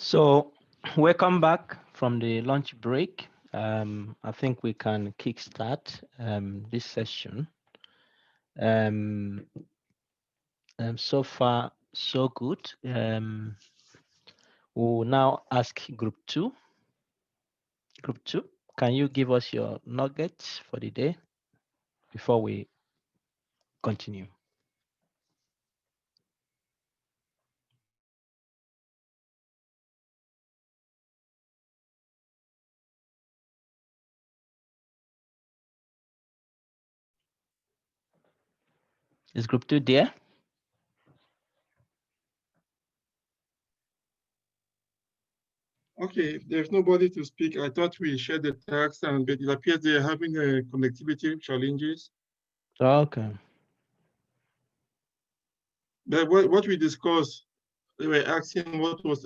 So welcome back from the lunch break. I think we can kickstart this session. So far, so good. We'll now ask group two. Group two, can you give us your nuggets for the day before we continue? Is group two there? Okay, if there's nobody to speak, I thought we shared the task, and but it appears they're having connectivity challenges. Okay. But what we discussed, they were asking what was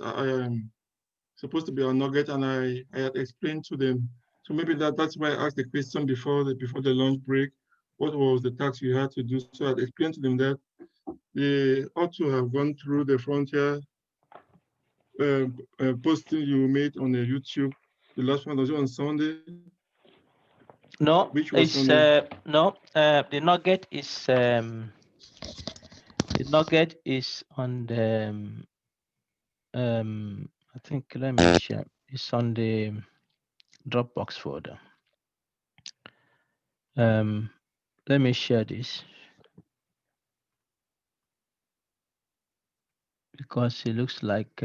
supposed to be a nugget, and I had explained to them. So maybe that's why I asked the question before the lunch break. What was the task you had to do? So I explained to them that they ought to have gone through the frontier posting you made on the YouTube. The last one was on Sunday. No, Which was it's Sunday? no. The nugget is on the I think let me share. It's on the Dropbox folder. Let me share this because it looks like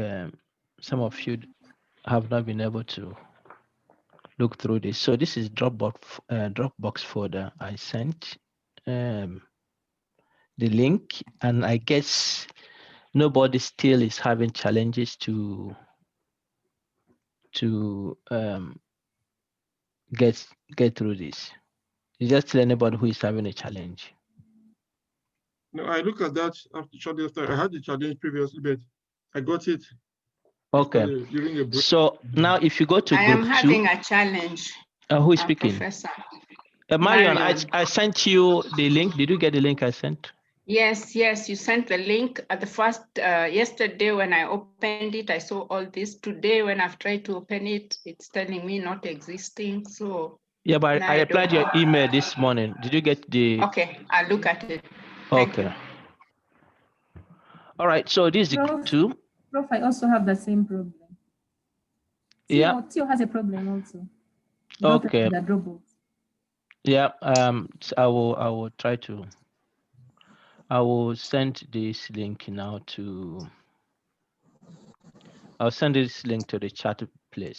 some of you have not been able to look through this. So this is Dropbox folder I sent the link, and I guess nobody still is having challenges to get through this. You just tell anybody who is having a challenge. No, I look at that shortly after. I had the challenge previously, but I got it. Okay. During a break. So now if you go to I group am having a challenge. who is speaking? Professor. Marion, I sent you the link. Did you get the link I sent? Yes, you sent the link at the first, yesterday when I opened it, I saw all this. Today when I've tried to open it, it's telling me not existing, so. Yeah, but I replied your email this morning. Did you get the? Okay, I'll look at it. Thank Okay. you. All right, so this is the group two. Prof, I also have the same problem. Yeah. Tio has a problem also. Okay. The Dropbox. Yeah, so I will try to. I will send this link now to. I'll send this link to the chat place.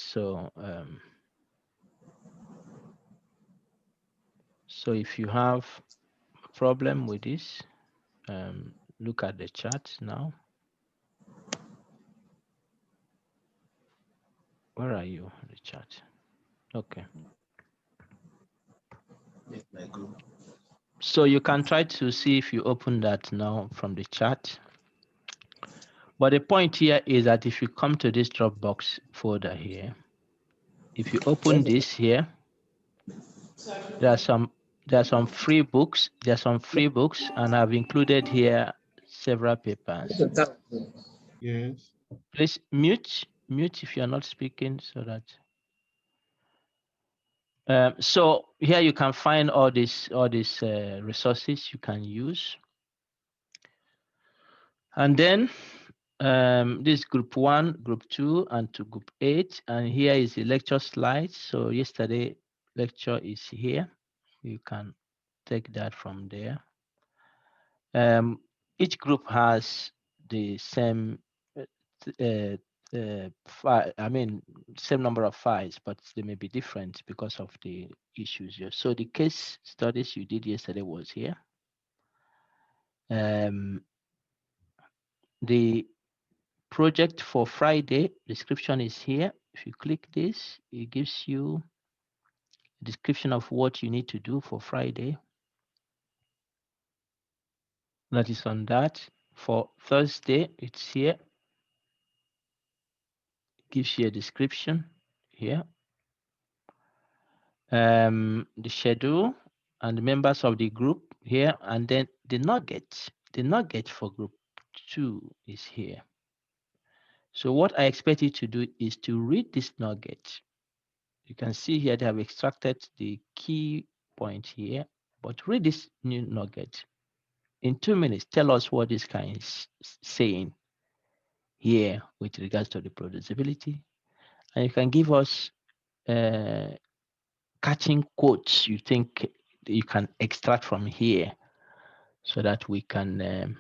So if you have a problem with this, look at the chat now. Where are you? The chat. Okay. So you can try to see if you open that now from the chat. But the point here is that if you come to this Dropbox folder here, if you open this here, there are some free books. There are some free books, and I've included here several papers. Yes. Please mute if you're not speaking, so that. So here you can find all these resources you can use, and then this group 1, group 2, and to group 8, and here is the lecture slides. So yesterday lecture is here. You can take that from there. Each group has the same file, same number of files, but they may be different because of the issues here. So the case studies you did yesterday was here. The project for Friday description is here. If you click this, it gives you a description of what you need to do for Friday. That is on that. For Thursday, it's here. It gives you a description here. The schedule and the members of the group here, and then the nugget for group 2 is here. So what I expect you to do is to read this nugget. You can see here they have extracted the key point here, but read this new nugget. In 2 minutes, tell us what this guy is saying here with regards to the reproducibility. And you can give us catching quotes you think you can extract from here so that we can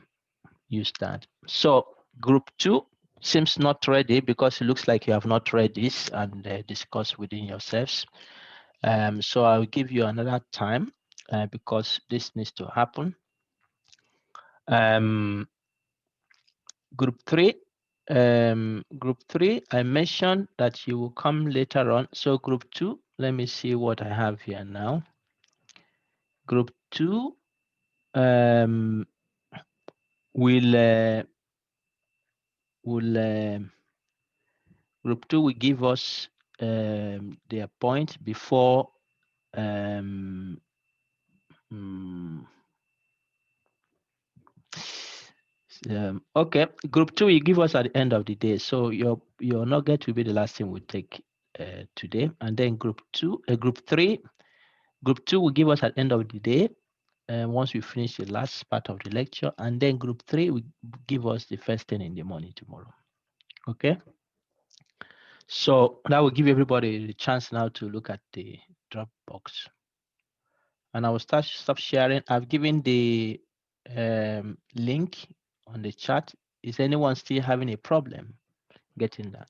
use that. So group 2 seems not ready because it looks like you have not read this and discussed within yourselves. So I'll give you another time because this needs to happen. Group 3, I mentioned that you will come later on. So group 2, let me see what I have here now. Group 2 will group 2 will give us their point before okay, group 2 you give us at the end of the day. So your nugget will be the last thing we take today, and then group 3 will give us at the end of the day once we finish the last part of the lecture, and then group 3 will give us the first thing in the morning tomorrow. Okay, so that will give everybody the chance now to look at the Dropbox, and I will stop sharing. I've given the link on the chat. Is anyone still having a problem getting that?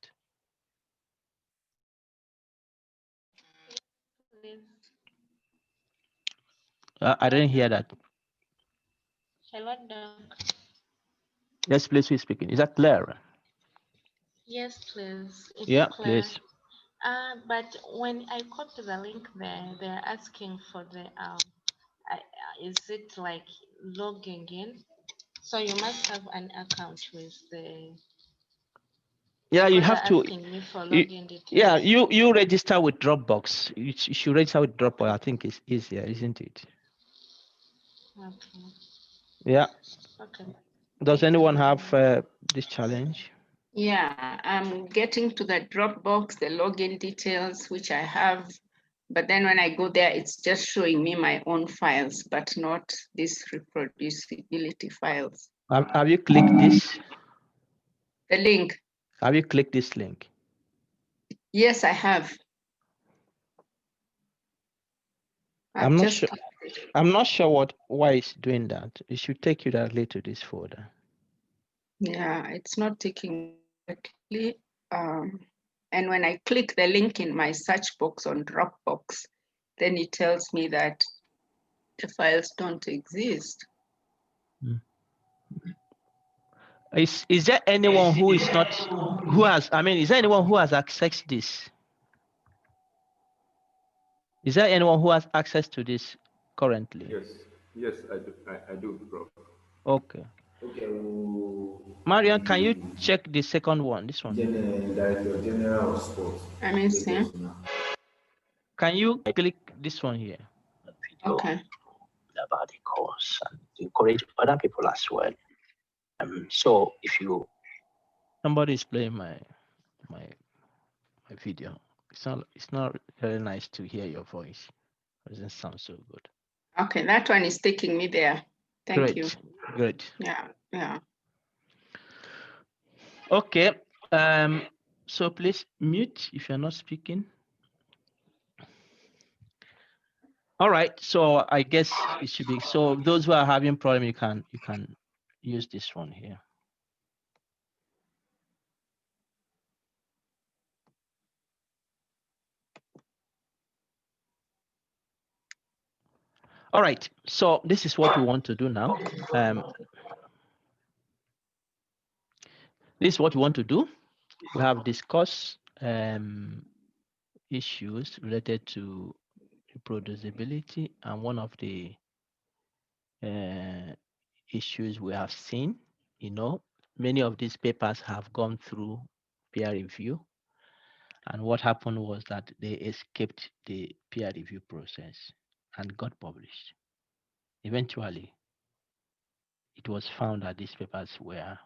I didn't hear that. Hello, Doc. Yes, please, who's speaking? Is that clear? Yes, please. It's Yeah, clear. please. But when I copy the link there, they're asking for the is it like logging in? So you must have an account with the. Yeah, you Because have they're to. asking me for You, login details. yeah, you register with Dropbox. You should register with Dropbox. I think it's easier, isn't it? Okay. Yeah. Okay. Does Thank anyone you. have this challenge? Yeah, I'm getting to the Dropbox, the login details, which I have. But then when I go there, it's just showing me my own files, but not these reproducibility files. Have you clicked this? The link. Have you clicked this link? Yes, I have. I'm not sure. I'm not sure why it's doing that. It should take you directly to this folder. Yeah, it's not taking directly. And when I click the link in my search box on Dropbox, then it tells me that the files don't exist. Is there anyone who is not is there anyone who has accessed this? Is there anyone who has access to this currently? Yes, I do, bro. Okay. Okay, Marian, can you check the second one? This one. Director General of Sports. I mean, see. Can you click this one here? Okay. About the course and to encourage other people as well. So if you somebody is playing my video, it's not very nice to hear your voice. It doesn't sound so good. Okay, that one is taking me there. Thank you. Great. Yeah. Okay. So please mute if you're not speaking. All right. So I guess it should be. So those who are having problem, you can use this one here. All right. So this is what we want to do now. This is what we want to do. We have discussed issues related to reproducibility, and one of the issues we have seen, many of these papers have gone through peer review, and what happened was that they escaped the peer review process and got published. Eventually, it was found that these papers were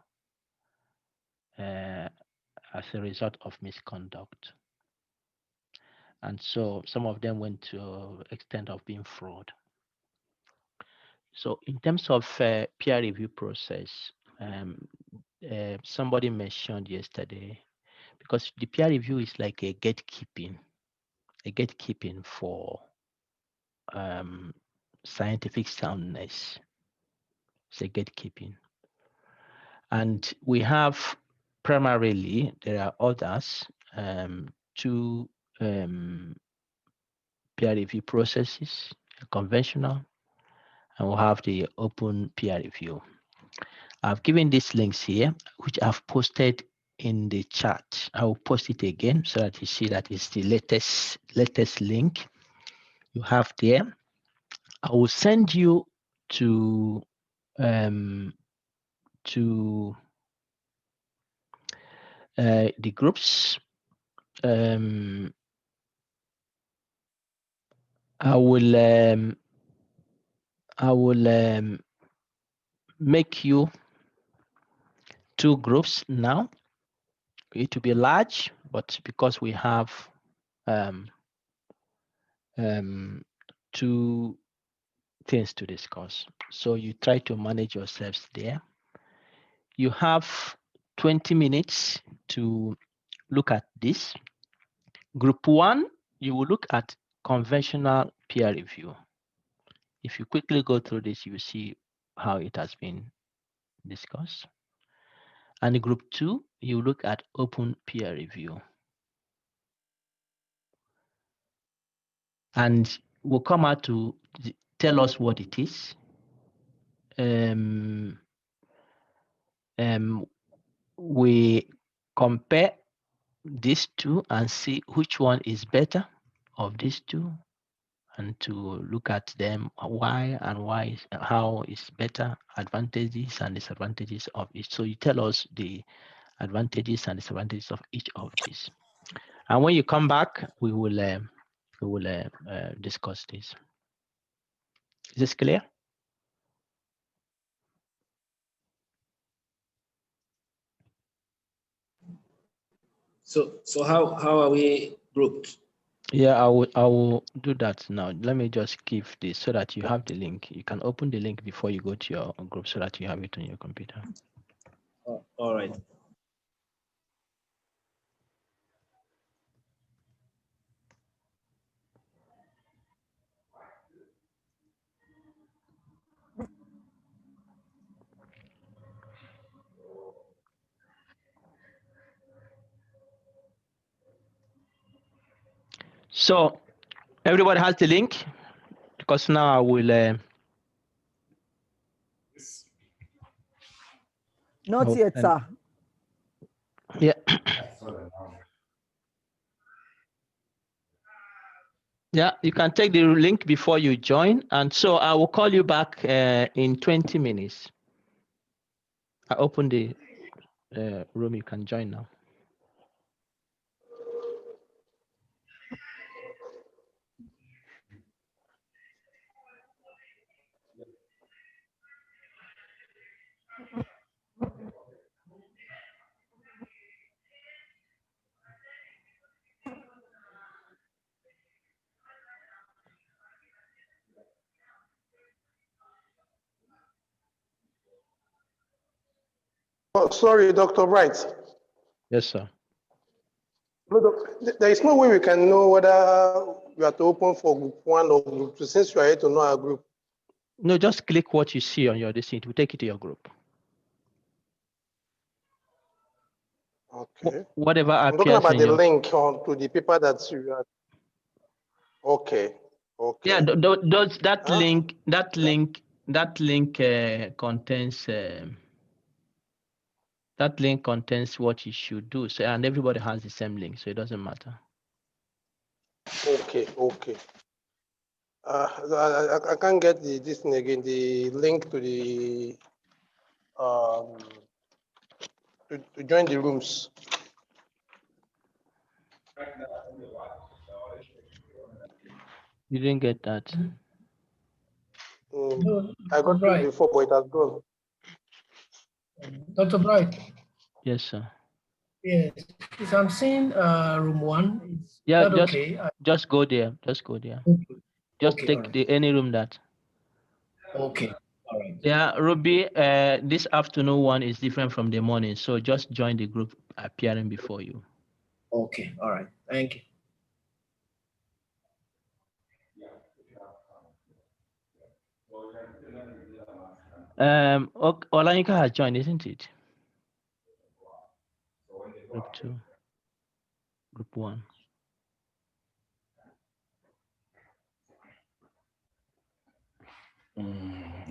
as a result of misconduct. And so some of them went to extent of being fraud. So in terms of peer review process, somebody mentioned yesterday, because the peer review is like a gatekeeping for scientific soundness. It's a gatekeeping. And we have primarily, there are others, two peer review processes, conventional, and we'll have the open peer review. I've given these links here, which I've posted in the chat. I will post it again so that you see that it's the latest link you have there. I will send you to the groups. I will make you 2 groups now. It will be large, but because we have 2 things to discuss, so you try to manage yourselves there. You have 20 minutes to look at this. Group 1, you will look at conventional peer review. If you quickly go through this, you will see how it has been discussed. And group 2, you look at open peer review. And we'll come out to tell us what it is. We compare these 2 and see which one is better of these 2, and to look at them, why and why, how is better, advantages and disadvantages of each. So you tell us the advantages and disadvantages of each of these. And when you come back, we will discuss this. Is this clear? So how are we grouped? Yeah, I will do that now. Let me just give this so that you have the link. You can open the link before you go to your group so that you have it on your computer. Oh, all right. So everybody has the link, because now I will. Not yet, sir. Yeah. Yeah, you can take the link before you join. And so I will call you back in 20 minutes. I open the room, you can join now. Oh, sorry, Dr. Bright. Yes, sir. There is no way we can know whether we are to open for group 1 or group 2, since you are here to know our group. No, just click what you see on your listing. It will take you to your group. Okay. Whatever I'm talking appears about in the your link to the paper that you are. Okay. Okay. Yeah, those that Huh? link contains that link contains what you should do. So, and everybody has the same link, so it doesn't matter. Okay. Okay. I can't get this thing again. The link to the to join the rooms. You didn't get that. No, I got it before, but it has gone. Dr. Bright, Yes, sir. Yes, if I'm seeing room 1, is Yeah, that okay? just go there. Just go there. Okay, Just okay, all take right. any room that. Okay, all right. Yeah, Ruby, this afternoon one is different from the morning, so just join the group appearing before you. Okay, all right. Thank you. Olayinka has joined, isn't it? Group 2, group 1.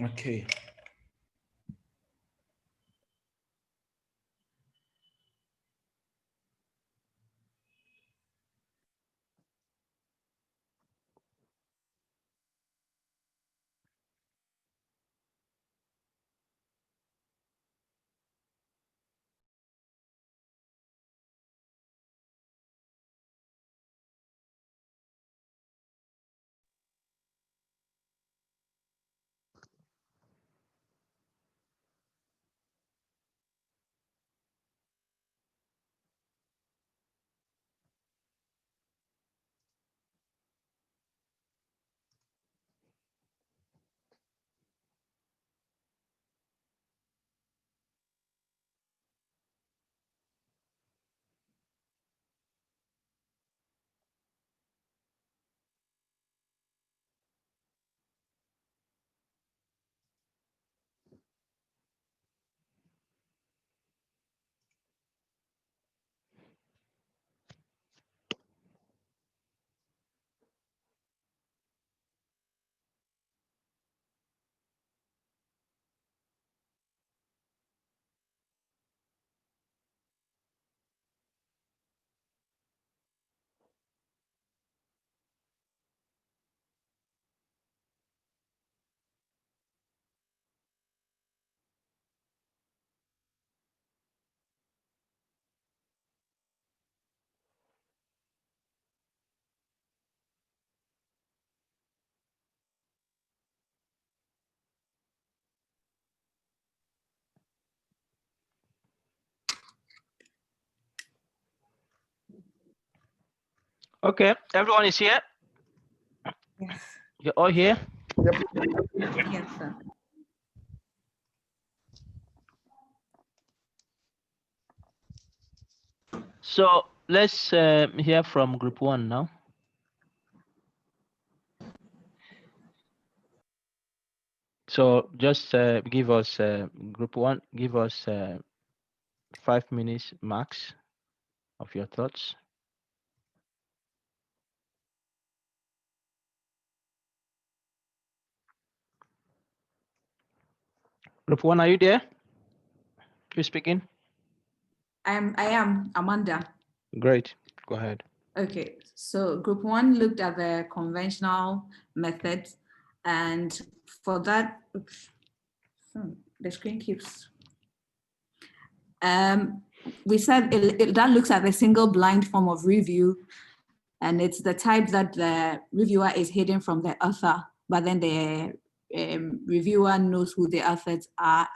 Okay. Okay, everyone is here? Yes. You're all here? Yep. Yes, sir. So let's hear from group 1 now. So just give us group 1, give us 5 minutes max of your thoughts. Group 1, are you there? You speaking? I am Amanda. Great, go ahead. Okay, so group 1 looked at the conventional methods, and for that, oops, the screen keeps. We said that looks at the single blind form of review, and it's the type that the reviewer is hidden from the author, but then the reviewer knows who the authors are,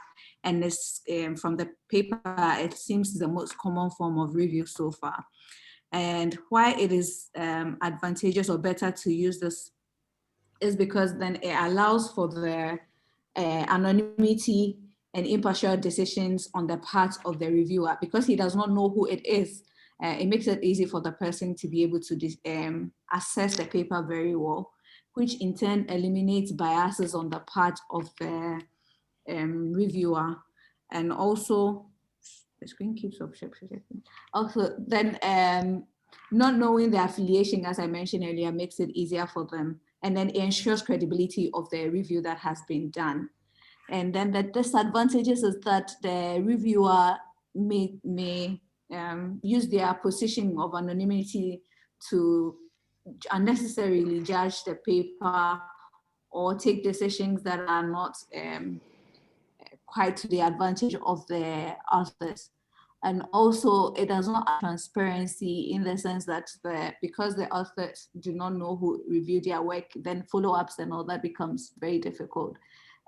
and it's from the paper, it seems the most common form of review so far. And why it is advantageous or better to use this is because then it allows for the anonymity and impartial decisions on the part of the reviewer. Because he does not know who it is, it makes it easy for the person to be able to assess the paper very well, which in turn eliminates biases on the part of the reviewer. And also, the screen keeps up. Also, then not knowing the affiliation, as I mentioned earlier, makes it easier for them. And then it ensures credibility of the review that has been done. And then the disadvantages is that the reviewer may use their position of anonymity to unnecessarily judge the paper or take decisions that are not quite to the advantage of the authors. And also it does not have transparency in the sense that because the authors do not know who reviewed their work, then follow-ups and all that becomes very difficult.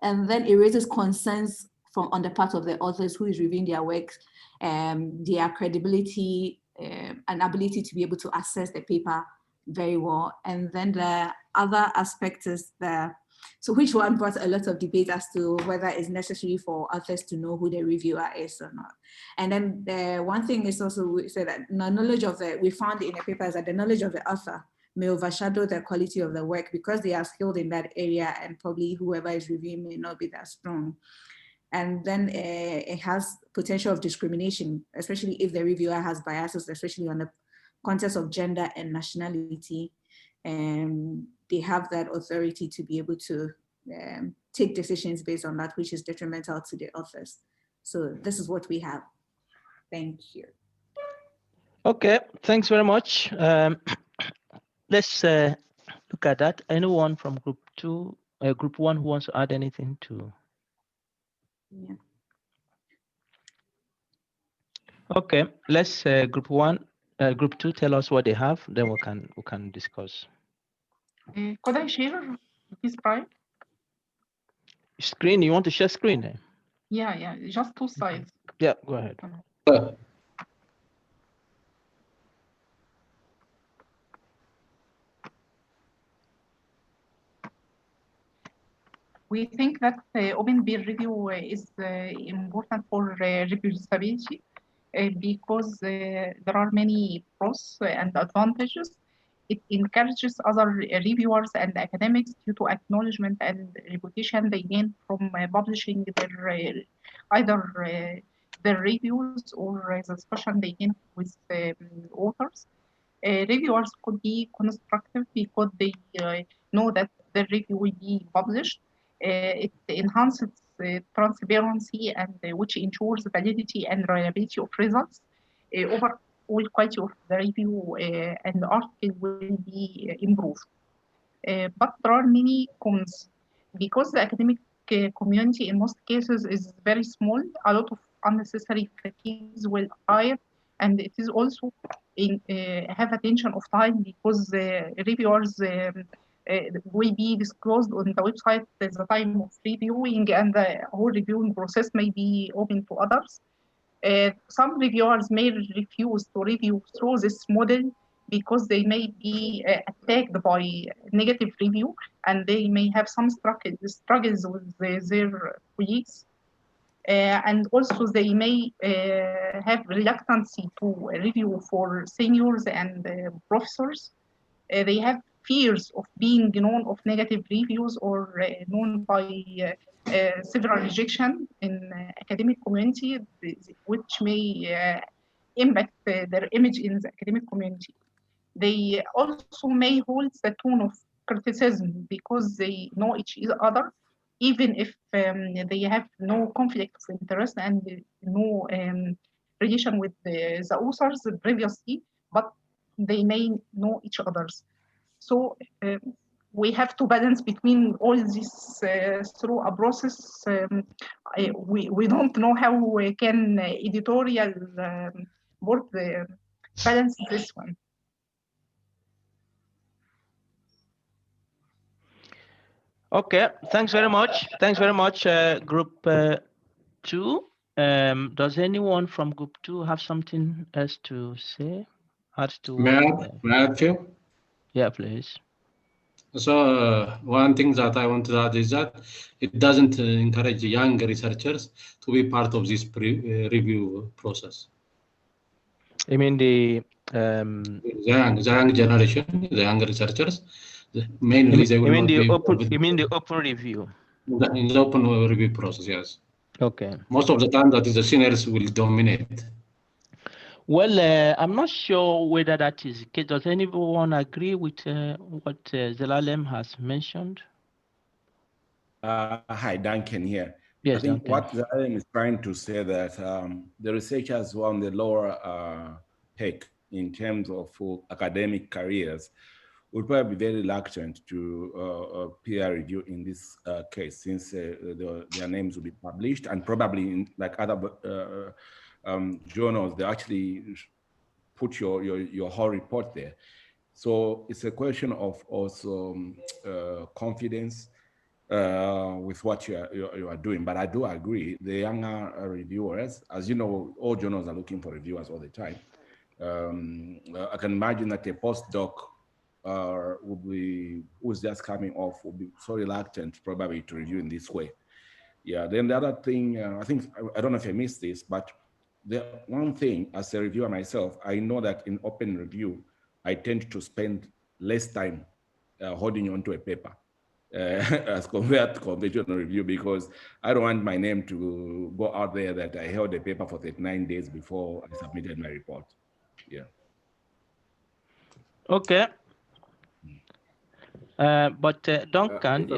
And then it raises concerns from on the part of the authors who is reviewing their works, their credibility and ability to be able to assess the paper very well. And then the other aspect is so which one brought a lot of debate as to whether it's necessary for authors to know who the reviewer is or not. And then the one thing is also, we said that the knowledge of we found in the paper is that the knowledge of the author may overshadow the quality of the work because they are skilled in that area and probably whoever is reviewing may not be that strong. And then it has potential of discrimination, especially if the reviewer has biases, especially on the context of gender and nationality. They have that authority to be able to take decisions based on that, which is detrimental to the authors. So this is what we have. Thank you. Okay, thanks very much. Let's look at that. Anyone from group 2, group 1 who wants to add anything to? Yeah. Okay, let's group 1, group 2 tell us what they have, then we can discuss. Could I share this slide? Screen, you want to share screen? Yeah, just 2 sides. Yeah, go ahead. We think that open peer review is important for reproducibility because there are many pros and advantages. It encourages other reviewers and academics due to acknowledgement and reputation they gain from publishing their either their reviews or the discussion they gain with authors. Reviewers could be constructive because they know that the review will be published. It enhances transparency and which ensures validity and reliability of results. Overall quality of the review and the article will be improved. But there are many cons because the academic community in most cases is very small. A lot of unnecessary fatigues will appear, and it is also have attention of time because reviewers will be disclosed on the website at the time of reviewing, and the whole reviewing process may be open to others. Some reviewers may refuse to review through this model because they may be attacked by negative review, and they may have some struggles with their colleagues. And also they may have reluctancy to review for seniors and professors. They have fears of being known of negative reviews or known by several rejection in academic community, which may impact their image in the academic community. They also may hold the tone of criticism because they know each other, even if they have no conflict of interest and no relation with the authors previously, but they may know each other's. So we have to balance between all this through a process. We don't know how we can editorial board balance this one. Okay, thanks very much. Thanks very much, group 2. Does anyone from group 2 have something else to say? Add to May what? I add few? Yeah, please. So one thing that I want to add is that it doesn't encourage young researchers to be part of this review process. I mean the young generation, the young researchers, mainly they will not be you mean the open review? In the open review process, yes. Okay. Most of the time, that is the seniors will dominate. Well, I'm not sure whether that is the case. Does anyone agree with what Zelalem has mentioned? Hi, Duncan here. Yes, I think Duncan. what Zelalem is trying to say that the researchers were on the lower peg in terms of academic careers would probably be very reluctant to peer review in this case, since their names will be published, and probably in, like other journals, they actually put your whole report there. So it's a question of also confidence. with what you are doing. But I do agree, the younger reviewers, as you know, all journals are looking for reviewers all the time. I can imagine that a postdoc who's just coming off will be so reluctant probably to review in this way. Yeah, then the other thing, I don't know if I missed this, but the one thing as a reviewer myself, I know that in open review, I tend to spend less time holding on to a paper as compared to conventional review, because I don't want my name to go out there that I held a paper for 39 days before I submitted my report. Yeah. Okay. But Duncan,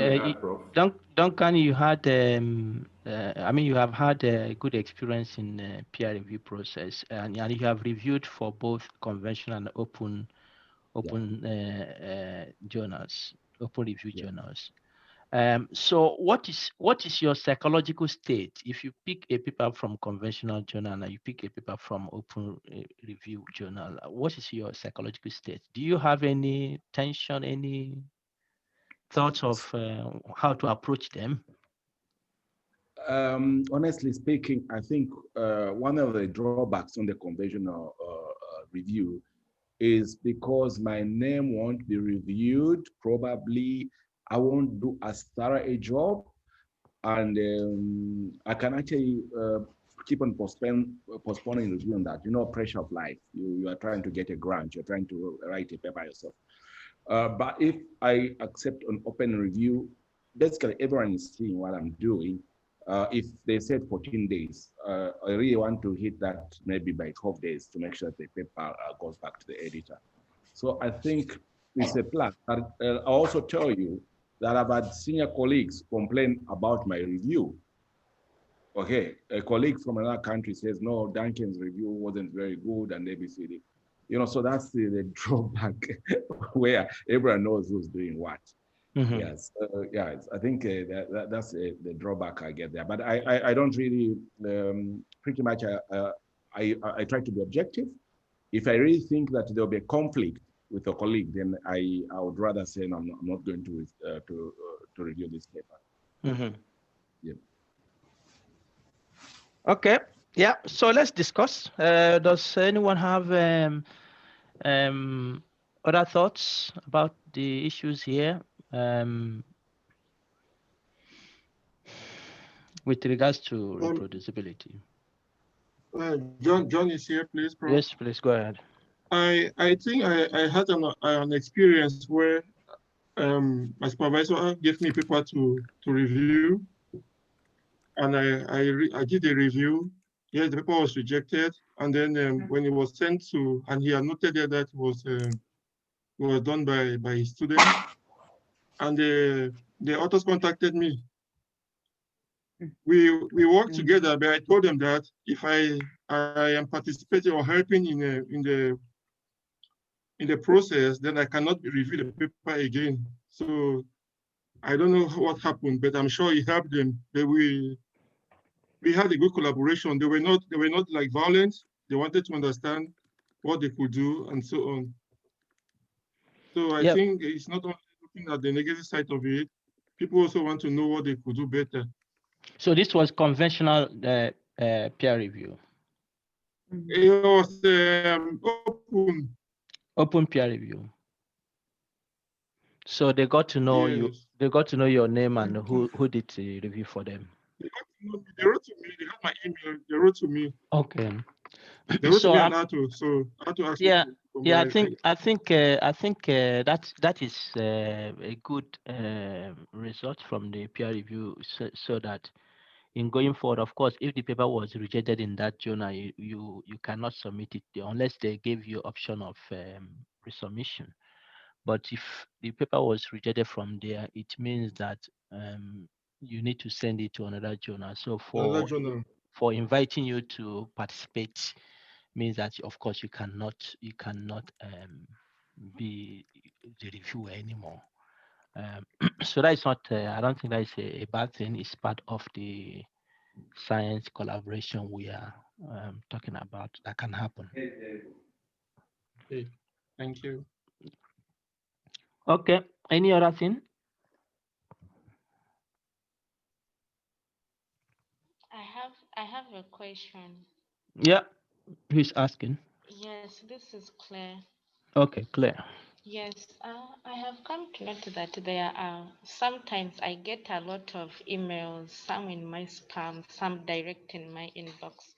Duncan, you had, I mean, you have had a good experience in peer review process, and you have reviewed for both conventional and open journals, open review journals. So what is your psychological state if you pick a paper from conventional journal and you pick a paper from open review journal? What is your psychological state? Do you have any tension, any thoughts of how to approach them? Honestly speaking, I think one of the drawbacks on the conventional review is because my name won't be reviewed. Probably I won't do as thorough a job, and I can actually keep on postponing review on that. You know, pressure of life. You are trying to get a grant. You're trying to write a paper yourself. But if I accept an open review, basically everyone is seeing what I'm doing. If they said 14 days, I really want to hit that maybe by 12 days to make sure the paper goes back to the editor. So I think it's a plus. I'll also tell you that I've had senior colleagues complain about my review. Okay, a colleague from another country says, no, Duncan's review wasn't very good and ABCD. You know, so that's the drawback where everyone knows who's doing what. Mm-hmm. Yes, I think that's the drawback I get there. But I don't really, pretty much, I try to be objective. If I really think that there'll be a conflict with a colleague, then I would rather say, no, I'm not going to review this paper. Mm-hmm. Yeah. Okay. Yeah. So let's discuss. Does anyone have other thoughts about the issues here with regards to reproducibility? John is here, please, Prof. Yes, please go ahead. I think I had an experience where my supervisor gave me paper to review, and I did a review. Yes, the paper was rejected, and then when it was sent to, and he had noted there that it was done by his student, and the authors contacted me. We worked together, but I told them that if I am participating or helping in the process, then I cannot review the paper again. So I don't know what happened, but I'm sure it helped them. We had a good collaboration. They were not like violent. They wanted to understand what they could do and so on. So I think it's not only looking at the negative side of it. People also want to know what they could do better. So this was conventional peer review. It was open peer review. So they got to know you. They got to know your name and who did the review for them. They wrote to me. They had my email. They wrote to me. Okay. They wrote to me and Arthur. So Arthur asked me to I think that is a good result from the peer review, so that in going forward, of course, if the paper was rejected in that journal, you cannot submit it unless they gave you option of resubmission. But if the paper was rejected from there, it means that you need to send it to another journal. So for inviting you to participate means that, of course, you cannot be the reviewer anymore. So that is not. I don't think that is a bad thing. It's part of the science collaboration we are talking about that can happen. Okay, thank you. Okay, any other thing? have a question. Yeah, who's asking? Yes, this is Claire. Okay, Claire. Yes, I have come to note that there are sometimes I get a lot of emails, some in my spam, some direct in my inbox,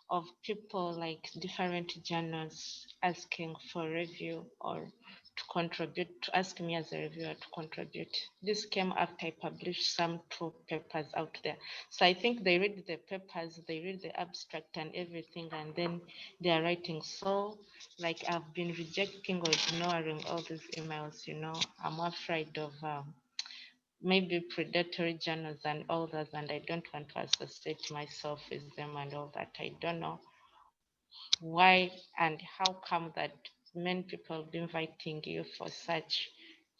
of people like different journals asking for review or to contribute, to ask me as a reviewer to contribute. This came after I published some 2 papers out there. So I think they read the papers, they read the abstract and everything, and then they are writing. So like I've been rejecting or ignoring all these emails, I'm afraid of maybe predatory journals and all that, and I don't want to associate myself with them and all that. I don't know why and how come that many people be inviting you for such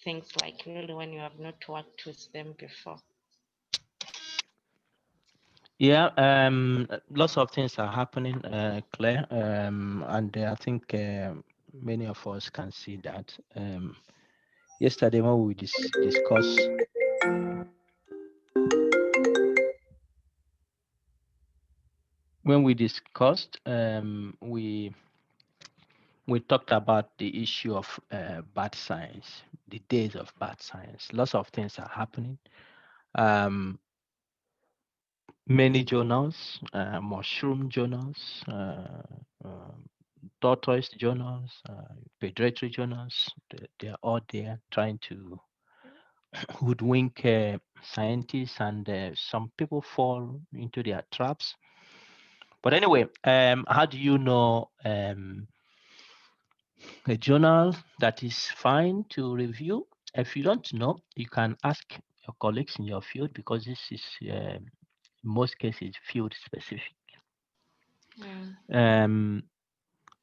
things, like really when you have not worked with them before. Yeah, lots of things are happening, Claire, and I think many of us can see that. Yesterday when we discussed we talked about the issue of bad science, the days of bad science. Lots of things are happening. Many journals, mushroom journals, tortoise journals, pediatric journals, they are all there trying to hoodwink scientists, and some people fall into their traps. But anyway, how do you know a journal that is fine to review? If you don't know, you can ask your colleagues in your field, because this is in most cases field specific.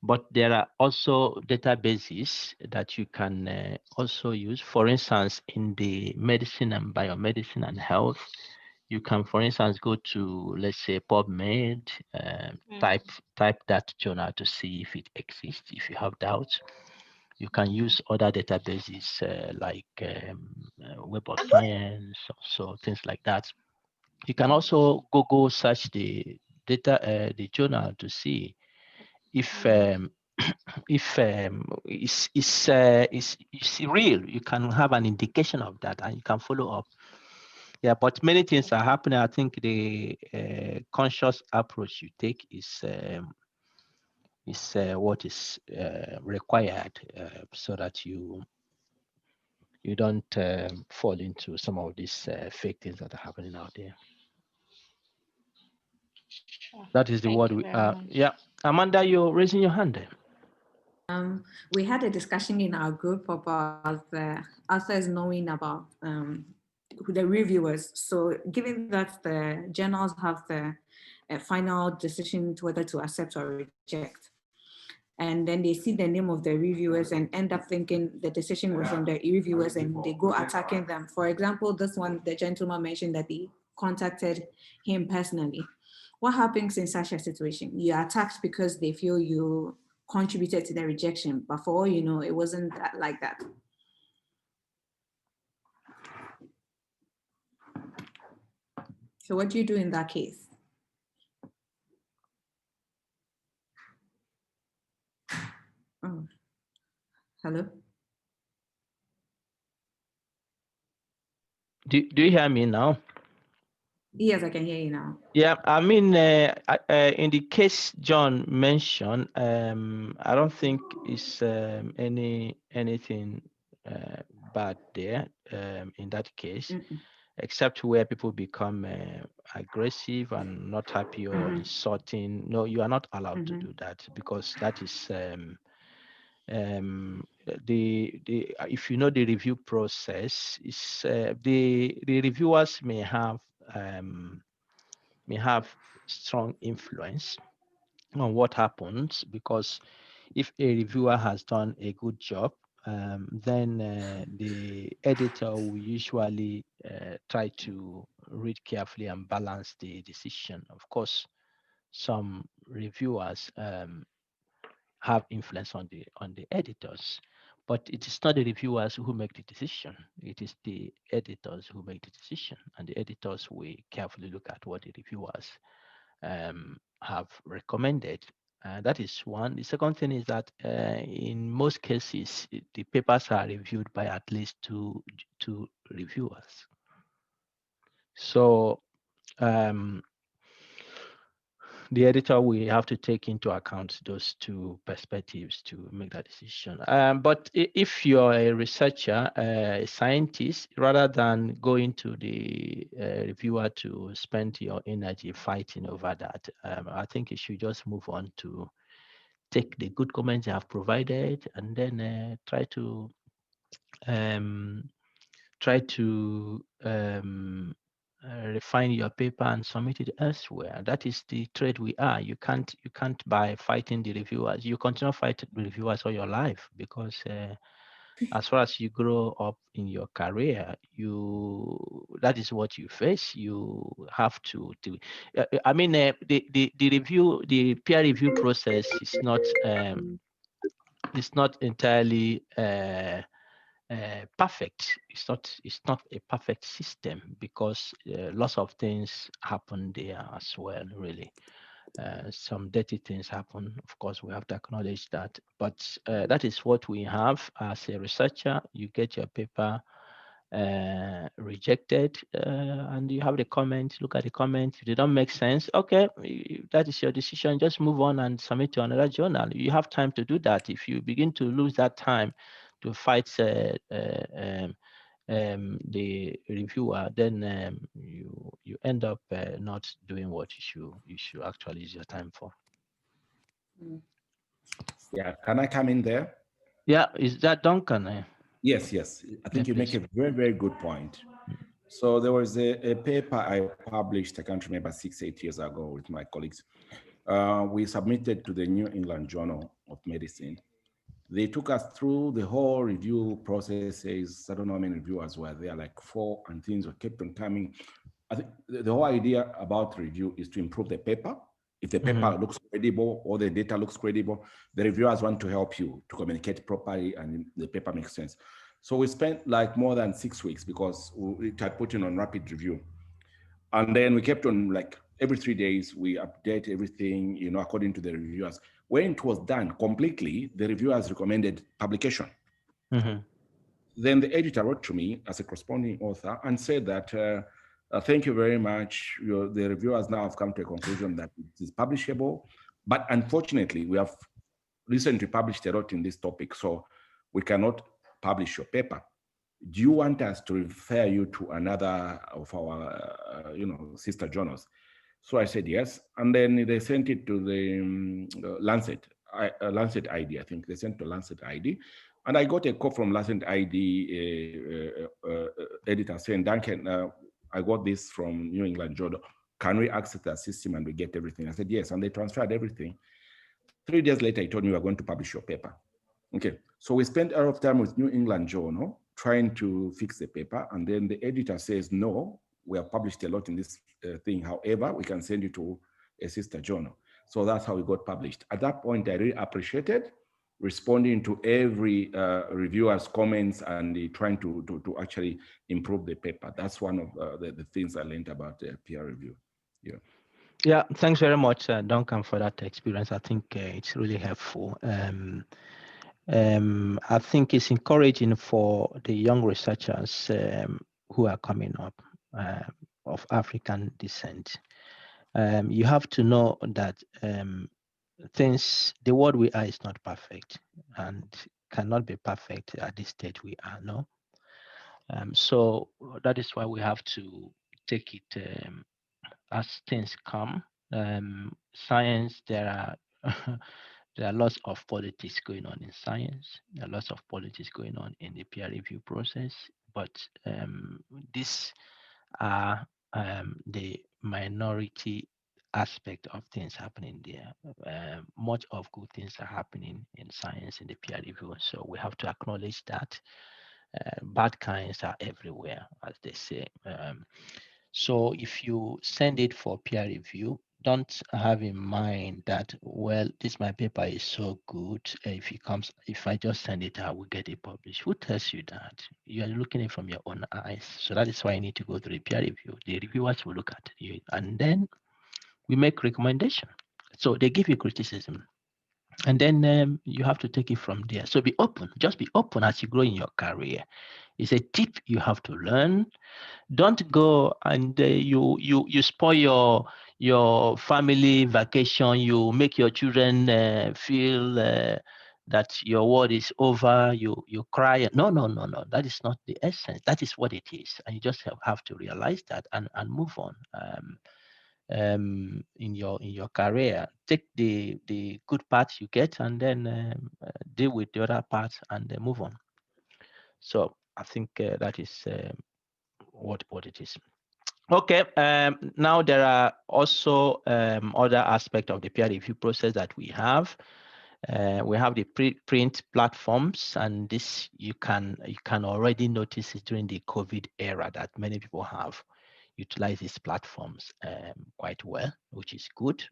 But there are also databases that you can also use. For instance, in the medicine and biomedicine and health, you can, for instance, go to, let's say, PubMed, type that journal to see if it exists. If you have doubts, you can use other databases like Web of Science, so things like that. You can also Google search the the journal to see if it's real. You can have an indication of that, and you can follow up. Yeah, but many things are happening. I think the conscious approach you take is what is required, so that you don't fall into some of these fake things that are happening out there. Sure. That is the Thank word you we very much. yeah. Amanda, you're raising your hand there. We had a discussion in our group about the authors knowing about the reviewers. So given that the journals have the final decision to whether to accept or reject, and then they see the name of the reviewers and end up thinking the decision was from the reviewers, and they go attacking them. For example, this one, the gentleman mentioned that they contacted him personally. What happens in such a situation? You're attacked because they feel you contributed to the rejection, but for all you know, it wasn't like that. So what do you do in that case? Oh, hello? Do you hear me now? Yes, I can hear you now. Yeah, I mean, in the case John mentioned, I don't think it's anything bad there in that case, except where people become aggressive and not happy or insulting. No, you are not allowed to do that, because that is the if you know the review process is the reviewers may have strong influence on what happens, because if a reviewer has done a good job, then the editor will usually try to read carefully and balance the decision. Of course, some reviewers have influence on the editors, but it is not the reviewers who make the decision. It is the editors who make the decision, and the editors will carefully look at what the reviewers have recommended. That is one. The second thing is that in most cases, the papers are reviewed by at least two reviewers. So the editor will have to take into account those two perspectives to make that decision. But if you're a researcher, a scientist, rather than going to the reviewer to spend your energy fighting over that, I think you should just move on to take the good comments you have provided and then try to refine your paper and submit it elsewhere. That is the trade we are. You can't by fighting the reviewers. You continue fighting the reviewers all your life because as far as you grow up in your career, that is what you face. You have to do. I mean, the peer review process is not entirely perfect. It's not a perfect system because lots of things happen there as well. Really, some dirty things happen. Of course, we have to acknowledge that. But that is what we have as a researcher. You get your paper rejected, and you have the comments. Look at the comments. If they don't make sense, okay, that is your decision. Just move on and submit to another journal. You have time to do that. If you begin to lose that time to fight the reviewer, then you end up not doing what you should actually use your time for. Yeah, can I come in there? Yeah, is that Duncan? Yes. I think you make a very, very good point. So there was a paper I published, I can't remember, 6-8 years ago with my colleagues. We submitted to the New England Journal of Medicine. They took us through the whole review processes. I don't know how many reviewers were there, like 4, and things kept on coming. I think the whole idea about review is to improve the paper. If the paper looks credible or the data looks credible, the reviewers want to help you to communicate properly and the paper makes sense. So we spent like more than 6 weeks because we had put in on rapid review. And then we kept on, like every 3 days, we update everything, according to the reviewers. When it was done completely, the reviewers recommended publication. Then the editor wrote to me as a corresponding author and said that, thank you very much. The reviewers now have come to a conclusion that it is publishable, but unfortunately, we have recently published a lot in this topic, so we cannot publish your paper. Do you want us to refer you to another of our, sister journals? So I said yes, and then they sent it to the Lancet ID. I think they sent to Lancet ID, and I got a call from Lancet ID editor saying, Duncan, I got this from New England Journal. Can we access that system and we get everything? I said yes, and they transferred everything. 3 days later, he told me we are going to publish your paper. Okay, so we spent a lot of time with New England Journal trying to fix the paper, and then the editor says, no, we have published a lot in this thing. However, we can send you to a sister journal. So that's how we got published. At that point, I really appreciated responding to every reviewer's comments and trying to actually improve the paper. That's one of the things I learned about peer review. Yeah, thanks very much, Duncan, for that experience. I think it's really helpful. I think it's encouraging for the young researchers who are coming up of African descent. You have to know that the world we are is not perfect and cannot be perfect at this stage we are, no? So that is why we have to take it as things come. Science, there are lots of politics going on in science. There are lots of politics going on in the peer review process, but these are the minority aspect of things happening there. Much of good things are happening in science in the peer review, so we have to acknowledge that. Bad kinds are everywhere, as they say. So if you send it for peer review, don't have in mind that, well, my paper is so good. If I just send it, I will get it published. Who tells you that? You are looking at it from your own eyes. So that is why you need to go through the peer review. The reviewers will look at you, and then we make recommendation. So they give you criticism, and then you have to take it from there. So be open. Just be open as you grow in your career. It's a tip you have to learn. Don't go and you spoil your family vacation. You make your children feel that your world is over. You cry. No. That is not the essence. That is what it is, and you just have to realize that and move on. In your career, take the good parts you get, and then deal with the other parts and move on. So I think that is what it is. Okay. Now there are also other aspects of the peer review process that we have. We have the preprint platforms, and this you can already notice it during the COVID era that many people have utilized these platforms quite well, which is good.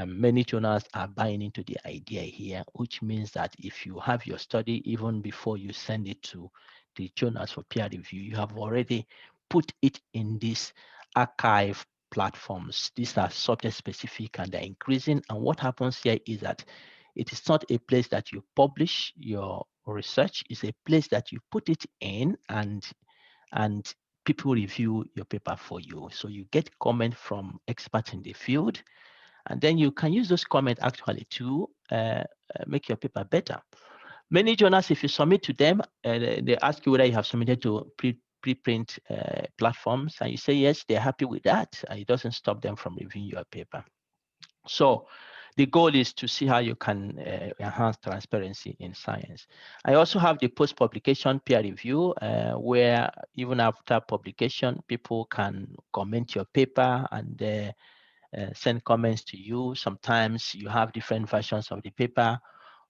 Many journals are buying into the idea here, which means that if you have your study, even before you send it to the journals for peer review, you have already put it in these archive platforms. These are subject specific and they're increasing. And what happens here is that it is not a place that you publish your research, it's a place that you put it in and people review your paper for you. So you get comment from experts in the field, and then you can use those comments actually to make your paper better. Many journals, if you submit to them, they ask you whether you have submitted to preprint platforms, and you say yes, they're happy with that, and it doesn't stop them from reviewing your paper. So the goal is to see how you can enhance transparency in science. I also have the post-publication peer review, where even after publication, people can comment your paper and send comments to you. Sometimes you have different versions of the paper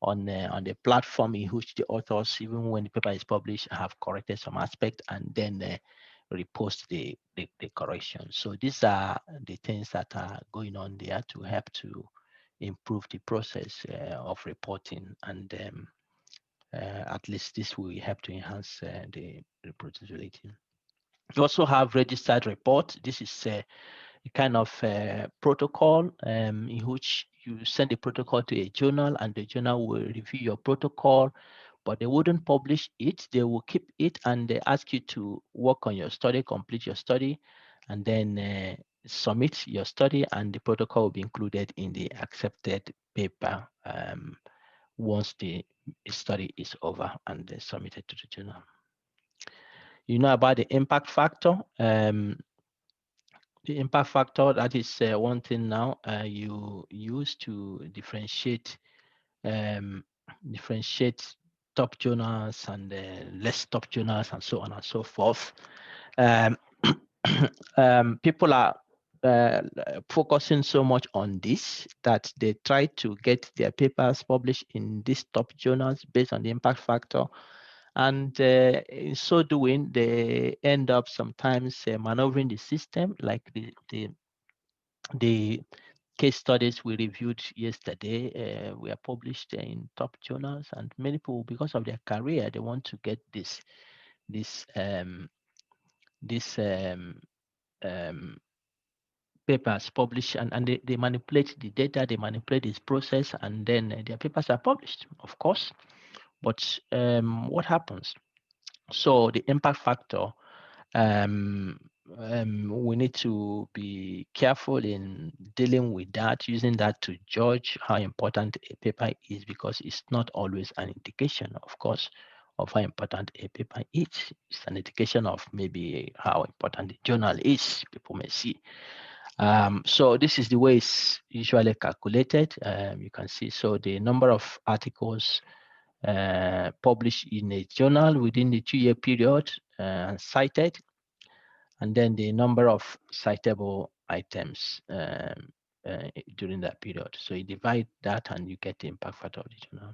on the platform in which the authors, even when the paper is published, have corrected some aspect and then repost the correction. So these are the things that are going on there to help to improve the process of reporting, and at least this will help to enhance the reproducibility. You also have registered report. This is a kind of protocol in which you send the protocol to a journal, and the journal will review your protocol, but they wouldn't publish it. They will keep it and they ask you to work on your study, complete your study, and then submit your study, and the protocol will be included in the accepted paper once the study is over and submitted to the journal. You know about the impact factor. The impact factor, that is one thing now you use to differentiate top journals and less top journals and so on and so forth. People are focusing so much on this that they try to get their papers published in these top journals based on the impact factor. And in so doing, they end up sometimes maneuvering the system, like the case studies we reviewed yesterday were published in top journals, and many people, because of their career, they want to get this papers published, and they manipulate the data, they manipulate this process, and then their papers are published, of course. But what happens? So the impact factor, we need to be careful in dealing with that, using that to judge how important a paper is, because it's not always an indication, of course, of how important a paper is. It's an indication of maybe how important the journal is, people may see. So this is the way it's usually calculated. You can see, so the number of articles published in a journal within the 2-year period cited, and then the number of citable items during that period. So you divide that and you get the impact factor of the journal.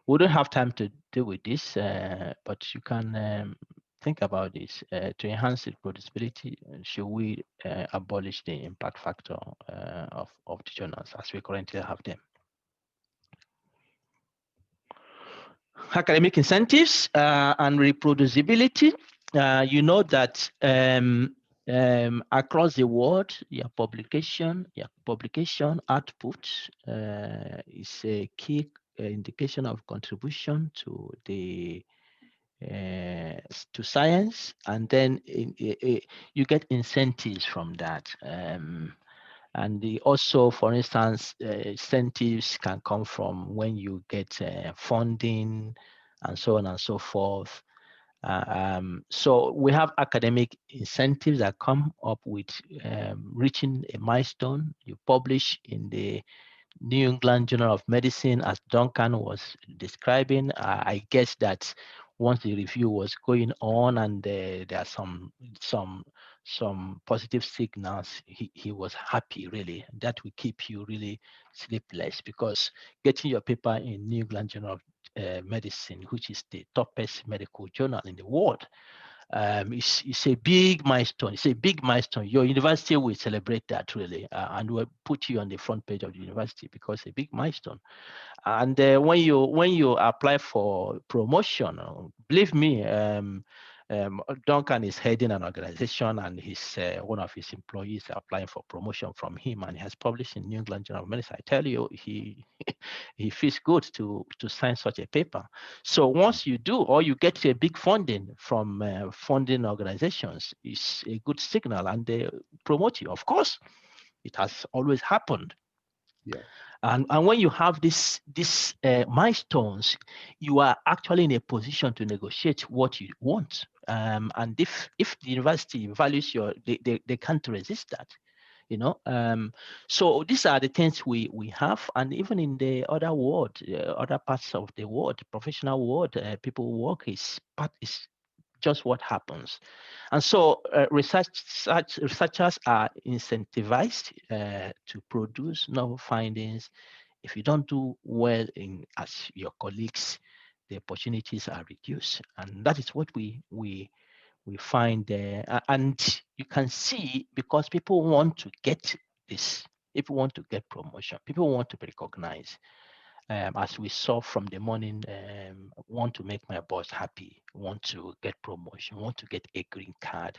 We don't have time to deal with this, but you can think about this. To enhance reproducibility, should we abolish the impact factor of the journals as we currently have them? Academic incentives and reproducibility. You know that Across the world, your publication output is a key indication of contribution to the to science, and then you get incentives from that. And also, for instance, incentives can come from when you get funding and so on and so forth. So we have academic incentives that come up with reaching a milestone. You publish in the New England Journal of Medicine, as Duncan was describing. I guess that once the review was going on and there are some positive signals, he was happy really. That will keep you really sleepless, because getting your paper in New England Journal of Medicine, which is the toughest medical journal in the world, it's a big milestone. It's a big milestone. Your university will celebrate that really, and will put you on the front page of the university because it's a big milestone. And when you apply for promotion, believe me, Duncan is heading an organization, and he's one of his employees are applying for promotion from him, and he has published in New England Journal of Medicine. I tell you, he he feels good to sign such a paper. So once you do, or you get a big funding from funding organizations, it's a good signal, and they promote you. Of course, it has always happened. Yeah. And when you have these milestones, you are actually in a position to negotiate what you want. And if the university values they can't resist that, you know. So these are the things we have, and even in the other world, other parts of the world, professional world, people work is just what happens. And so researchers are incentivized to produce novel findings. If you don't do well as your colleagues, the opportunities are reduced. And that is what we find there. And you can see, because people want to get this, people want to get promotion, people want to be recognized. As we saw from the morning, want to make my boss happy, want to get promotion, want to get a green card.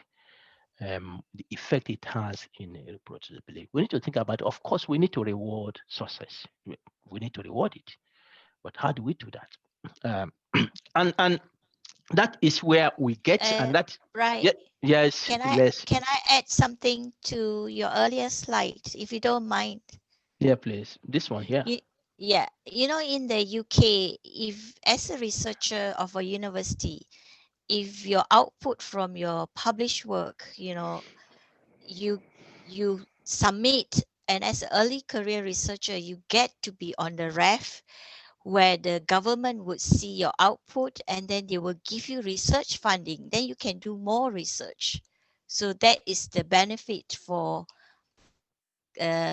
The effect it has in reproducibility. We need to think about it. Of course, we need to reward success. We need to reward it. But how do we do that? And that is where we get, and that Right. yeah, yes, Can Les. I add something to your earlier slide, if you don't mind? Yeah, please. This one here. Yeah, you know, in the UK, if as a researcher of a university, if your output from your published work, you know, you submit, and as an early career researcher, you get to be on the ref where the government would see your output, and then they will give you research funding. Then you can do more research. So that is the benefit for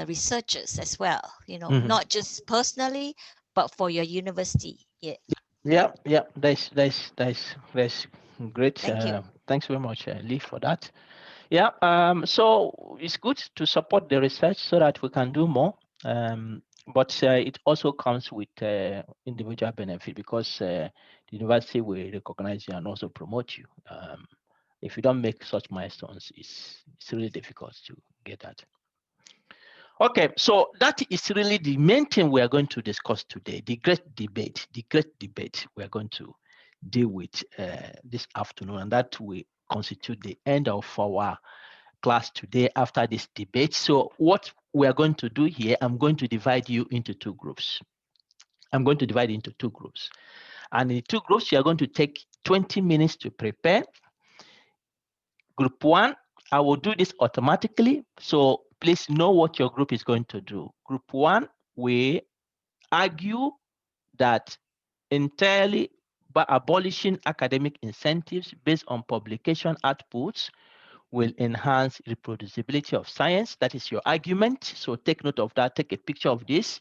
researchers as well, you know, not just personally, but for your university. Yeah, that's great. Thank you. Thanks very much, Lee, for that. Yeah, so it's good to support the research so that we can do more. But it also comes with individual benefit, because the university will recognize you and also promote you. If you don't make such milestones, it's really difficult to get that. Okay, so that is really the main thing we are going to discuss today, the great debate we are going to deal with this afternoon, and that will constitute the end of our class today after this debate. So what we are going to do here, I'm going to divide you into two groups. I'm going to divide into two groups. And in two groups, you are going to take 20 minutes to prepare. Group one, I will do this automatically, so please know what your group is going to do. Group one, we argue that entirely by abolishing academic incentives based on publication outputs will enhance reproducibility of science. That is your argument. So take note of that. Take a picture of this.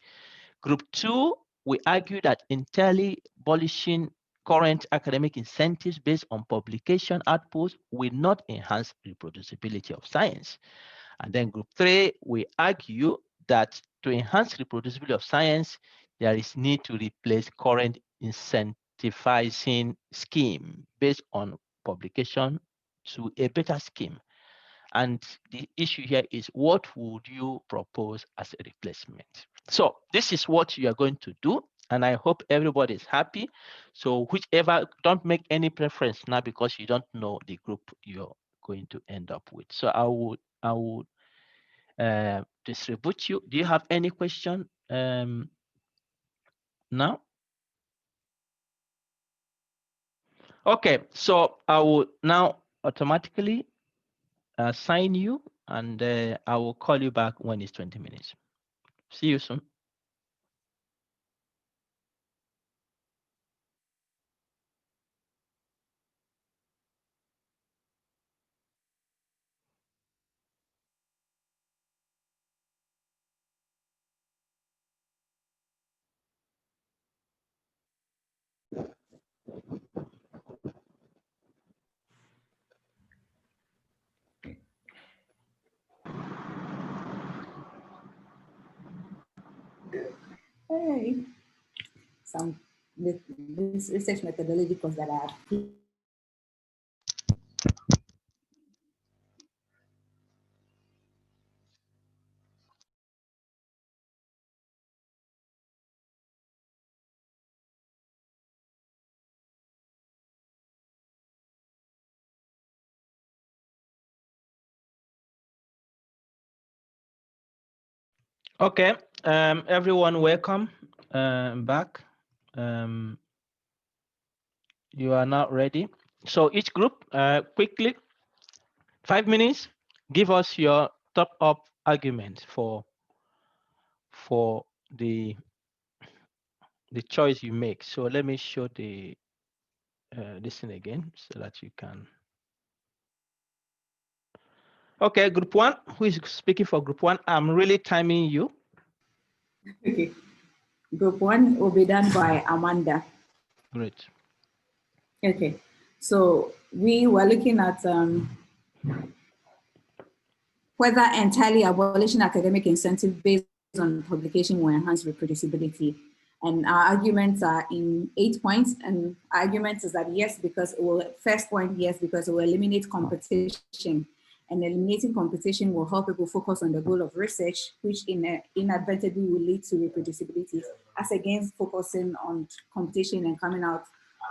Group two, we argue that entirely abolishing current academic incentives based on publication outputs will not enhance reproducibility of science. And then group three, we argue that to enhance reproducibility of science, there is need to replace current incentivizing scheme based on publication to a better scheme. And the issue here is, what would you propose as a replacement? So this is what you are going to do, and I hope everybody is happy. So whichever, don't make any preference now because you don't know the group you're going to end up with. So I would distribute you. Do you have any question now? Okay, so I will now automatically assign you, and I will call you back when it's 20 minutes. See you soon. Hey, some with this research methodology course that I have. Okay, everyone, welcome back. You are now ready. So each group, quickly, 5 minutes, give us your top up argument for the choice you make. So let me show the this thing again so that you can. Okay, group one. Who is speaking for group one? I'm really timing you. Okay. Group one will be done by Amanda. Great. Okay. So we were looking at whether entirely abolishing academic incentive based on publication will enhance reproducibility. And our arguments are in 8 points. And our argument is that yes, because it will, first point, yes, because it will eliminate competition. And eliminating competition will help people focus on the goal of research, which inadvertently will lead to reproducibility, as against focusing on competition and coming out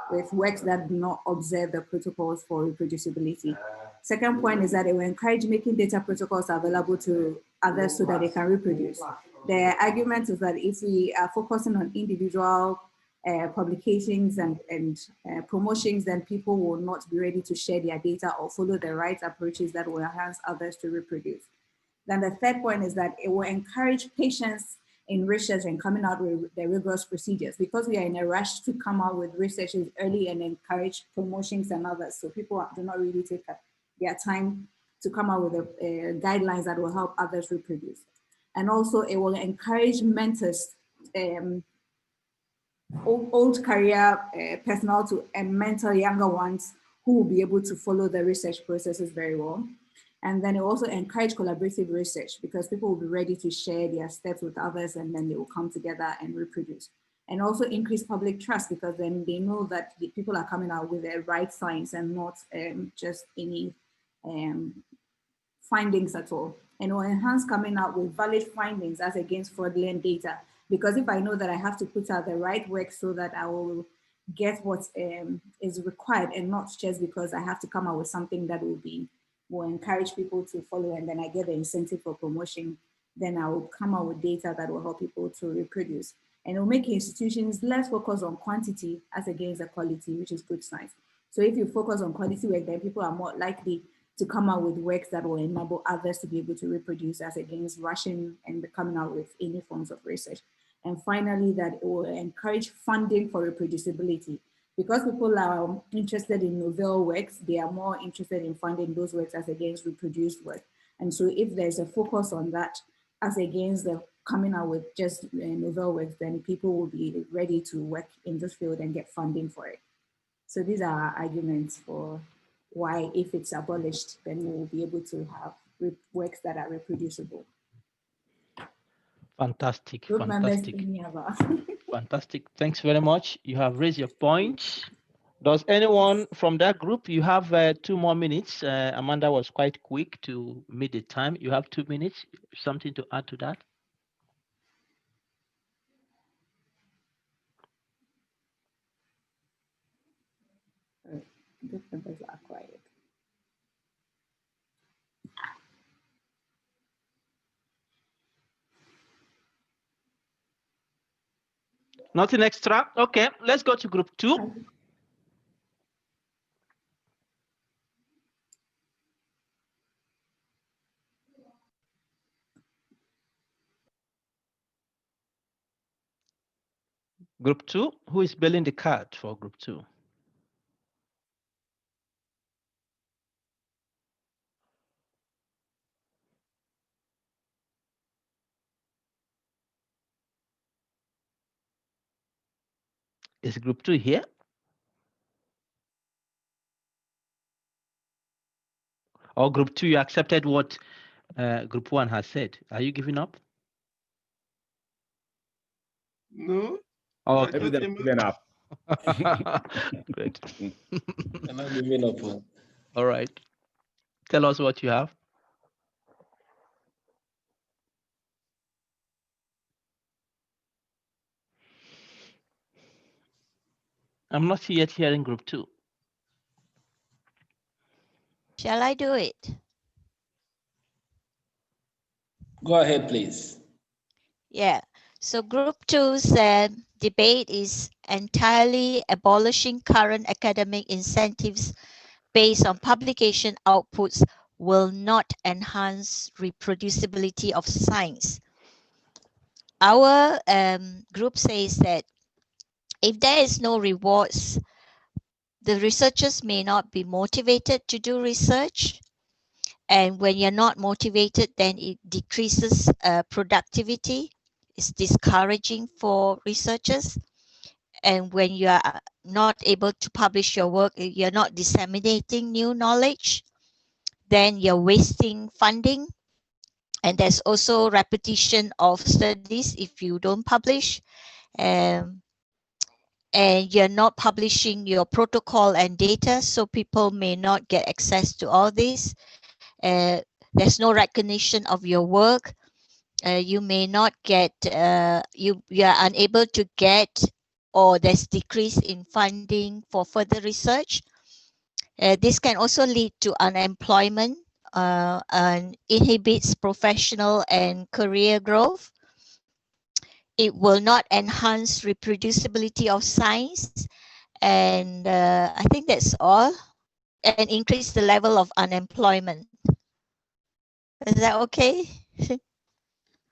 with works that do not observe the protocols for reproducibility. Second point is that it will encourage making data protocols available to others so that they can reproduce. The argument is that if we are focusing on individual publications and promotions, then people will not be ready to share their data or follow the right approaches that will enhance others to reproduce. Then the third point is that it will encourage patience in research and coming out with the rigorous procedures, because we are in a rush to come out with researches early and encourage promotions and others. So people do not really take their time to come out with the guidelines that will help others reproduce. And also it will encourage mentors, old career personnel to mentor younger ones who will be able to follow the research processes very well. And then it also encourage collaborative research, because people will be ready to share their steps with others, and then they will come together and reproduce. And also increase public trust, because then they know that the people are coming out with the right science and not just any findings at all. And it will enhance coming out with valid findings as against fraudulent data. Because if I know that I have to put out the right work so that I will get what is required, and not just because I have to come out with something that will encourage people to follow, and then I get the incentive for promotion, then I will come out with data that will help people to reproduce. And it will make institutions less focused on quantity as against the quality, which is good science. So if you focus on quality work, then people are more likely to come out with works that will enable others to be able to reproduce, as against rushing and coming out with any forms of research. And finally, that it will encourage funding for reproducibility. Because people are interested in novel works, they are more interested in funding those works as against reproduced work. And so if there's a focus on that, as against the coming out with just novel works, then people will be ready to work in this field and get funding for it. So these are our arguments for why, if it's abolished, then we will be able to have works that are reproducible. Fantastic, Group fantastic. members, Fantastic. Thanks very much. You have raised your points. Does anyone from that group, you have 2 more minutes. Amanda was quite quick to meet the time. You have 2 minutes. Something to add to that? Group members are quiet. Nothing extra? Okay, let's go to group 2. Group 2, who is building the card for group 2? Is group 2 here? Or group 2, you accepted what group 1 has said? Are you giving up? No. Oh, I okay. Maybe thought they're giving up. Great. I'm not giving up. All right. Tell us what you have. I'm not yet hearing group 2. Shall I do it? Go ahead, please. Yeah. So group 2 said debate is entirely abolishing current academic incentives based on publication outputs will not enhance reproducibility of science. Our group says that if there is no rewards, the researchers may not be motivated to do research. And when you're not motivated, then it decreases productivity. It's discouraging for researchers. And when you are not able to publish your work, you're not disseminating new knowledge, then you're wasting funding. And there's also repetition of studies if you don't publish. Um, and you're not publishing your protocol and data, so people may not get access to all this. There's no recognition of your work. You may not get, you are unable to get, or there's decrease in funding for further research. This can also lead to unemployment and inhibits professional and career growth. It will not enhance reproducibility of science. And I think that's all. And increase the level of unemployment. Is that okay?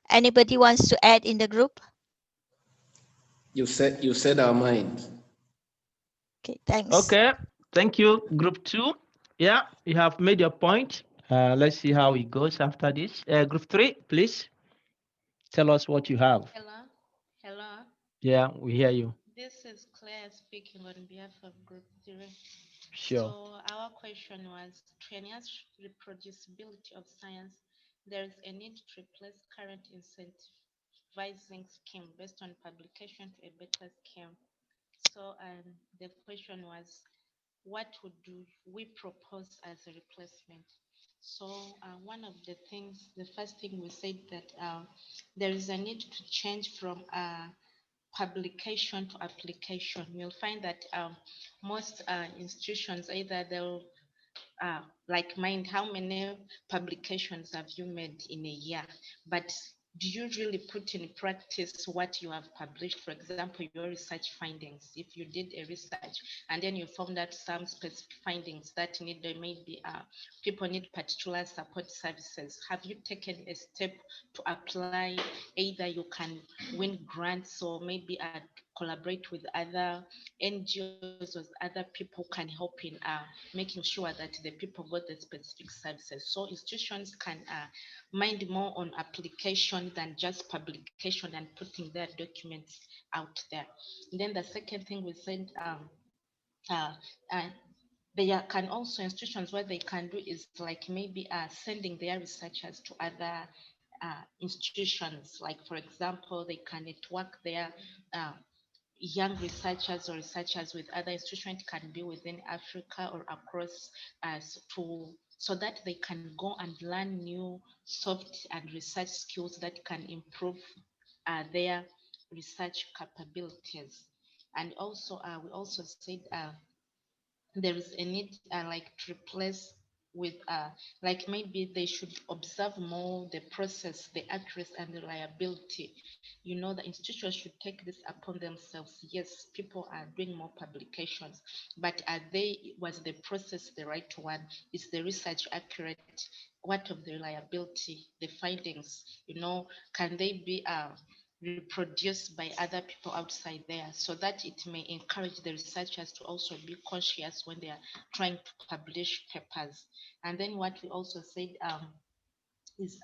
Anybody wants to add in the group? You said our mind. Okay, thanks. Okay, thank you, group 2. Yeah, you have made your point. Let's see how it goes after this. Group 3, please tell us what you have. Hello. Hello. Yeah, we hear you. This is Claire speaking on behalf of Group 3. Sure. So our question was, to enhance reproducibility of science, there is a need to replace current incentivizing scheme based on publication to a better scheme. So the question was, what would we propose as a replacement? So one of the things, the first thing we said that there is a need to change from publication to application. You'll find that most institutions, either they'll like mine, how many publications have you made in a year? But do you really put in practice what you have published? For example, your research findings. If you did a research and then you found out some specific findings that need, there may be people need particular support services. Have you taken a step to apply? Either you can win grants or maybe collaborate with other NGOs or other people can help in making sure that the people got the specific services. So institutions can mind more on application than just publication and putting their documents out there. And then the second thing we said, they can also, institutions, what they can do is like maybe sending their researchers to other institutions. Like for example, they can network their young researchers or researchers with other institutions, it can be within Africa or across so that they can go and learn new soft and research skills that can improve their research capabilities. And also, we also said there is a need like to replace with like maybe they should observe more the process, the accuracy and the reliability. You know, the institutions should take this upon themselves. Yes, people are doing more publications, but was the process the right one? Is the research accurate? What of the reliability, the findings, you know, can they be reproduced by other people outside there, so that it may encourage the researchers to also be conscious when they are trying to publish papers. And then what we also said is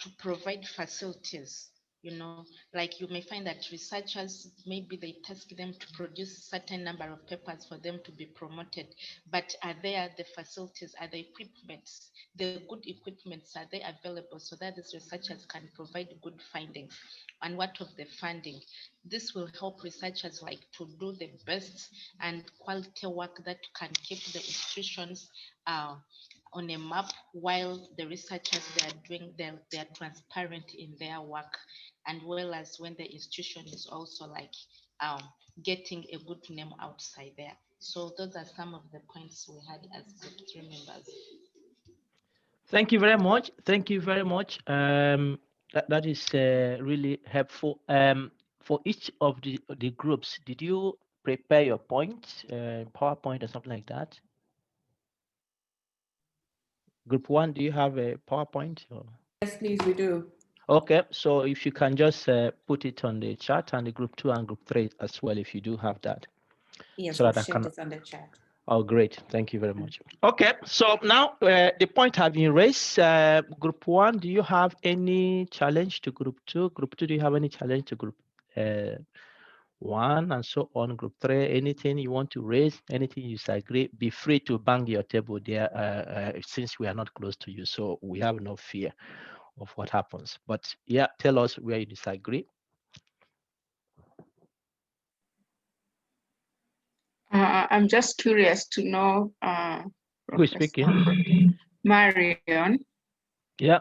to provide facilities. You know, like you may find that researchers, maybe they task them to produce a certain number of papers for them to be promoted, but are there the facilities, are the equipments, the good equipments, are they available so that these researchers can provide good findings? And what of the funding? This will help researchers like to do the best and quality work that can keep the institutions on a map, while the researchers they're transparent in their work, and well as when the institution is also like getting a good name outside there. So those are some of the points we had as group 3 members. Thank you very much. Thank you very much. That is really helpful. For each of the groups, did you prepare your points, PowerPoint or something like that? Group 1, do you have a PowerPoint? Or? Yes, please, we do. Okay, so if you can just put it on the chat, and the group 2 and group 3 as well, if you do have that. Yes, so we've that I shared can. it on the chat. Oh, great. Thank you very much. Okay, so now the point have been raised. Group 1, do you have any challenge to group 2? Group 2, do you have any challenge to group 1 and so on? Group 3, anything you want to raise, anything you disagree, be free to bang your table there since we are not close to you. So we have no fear of what happens. But yeah, tell us where you disagree. I'm just curious to know, Who's speaking? Marion. Yeah.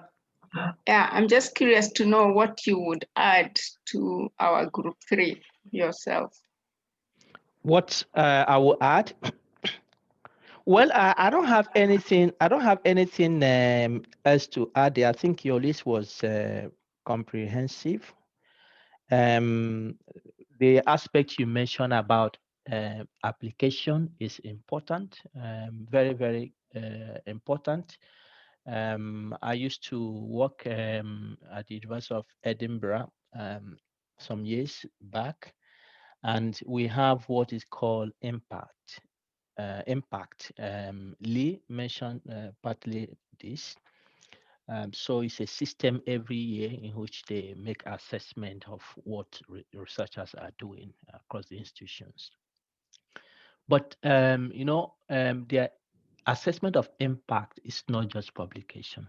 Yeah, I'm just curious to know what you would add to our group 3 yourself. What I will add? Well, I don't have anything. I don't have anything else to add there. I think your list was comprehensive. The aspect you mentioned about application is important, very, very important. I used to work at the University of Edinburgh some years back, and we have what is called impact. Lee mentioned partly this. So it's a system every year in which they make assessment of what researchers are doing across the institutions. But their assessment of impact is not just publication.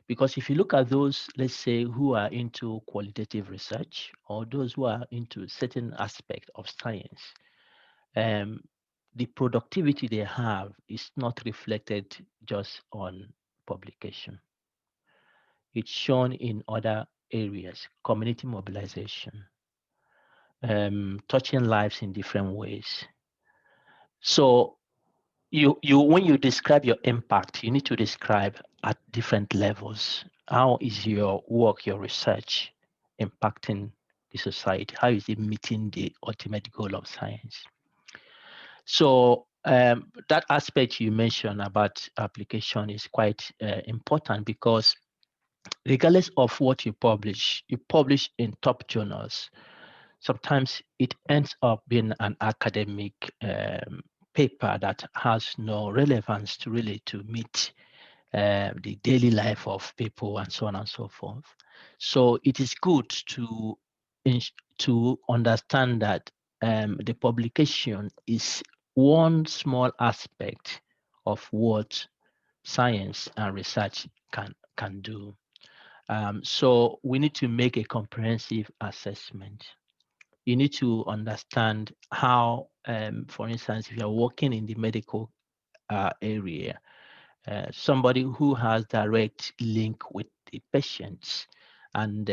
Because if you look at those, let's say, who are into qualitative research or those who are into certain aspect of science, the productivity they have is not reflected just on publication. It's shown in other areas, community mobilization, touching lives in different ways. So you when you describe your impact, you need to describe at different levels. How is your work, your research impacting the society? How is it meeting the ultimate goal of science? So that aspect you mentioned about application is quite important, because regardless of what you publish in top journals, sometimes it ends up being an academic paper that has no relevance to meet the daily life of people and so on and so forth. So it is good to understand that the publication is one small aspect of what science and research can do. So we need to make a comprehensive assessment you need to understand how, for instance, if you're working in the medical area, somebody who has direct link with the patients and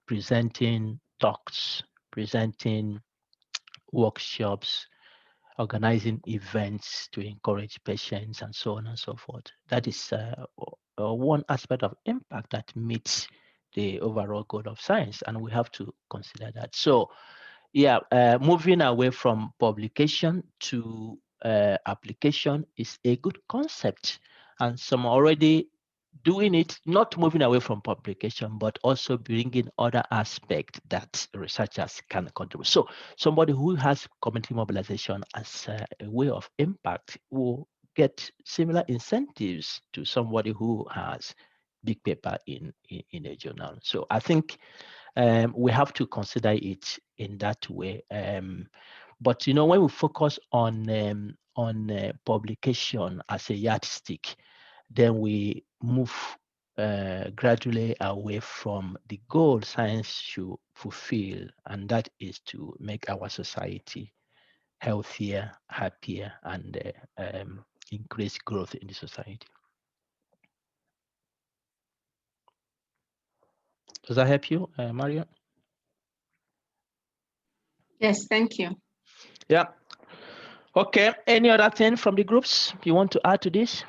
presenting talks, presenting workshops, organizing events to encourage patients and so on and so forth. That is one aspect of impact that meets the overall goal of science, and we have to consider that. So yeah, moving away from publication to application is a good concept, and some already doing it, not moving away from publication, but also bringing other aspects that researchers can contribute. So somebody who has community mobilization as a way of impact will get similar incentives to somebody who has big paper in a journal. So I think we have to consider it in that way. But you know, when we focus on publication as a yardstick, then we move gradually away from the goal science should fulfill, and that is to make our society healthier, happier, and increase growth in the society. Does that help you, Mario? Yes, thank you. Yeah. Okay. Any other thing from the groups you want to add to this?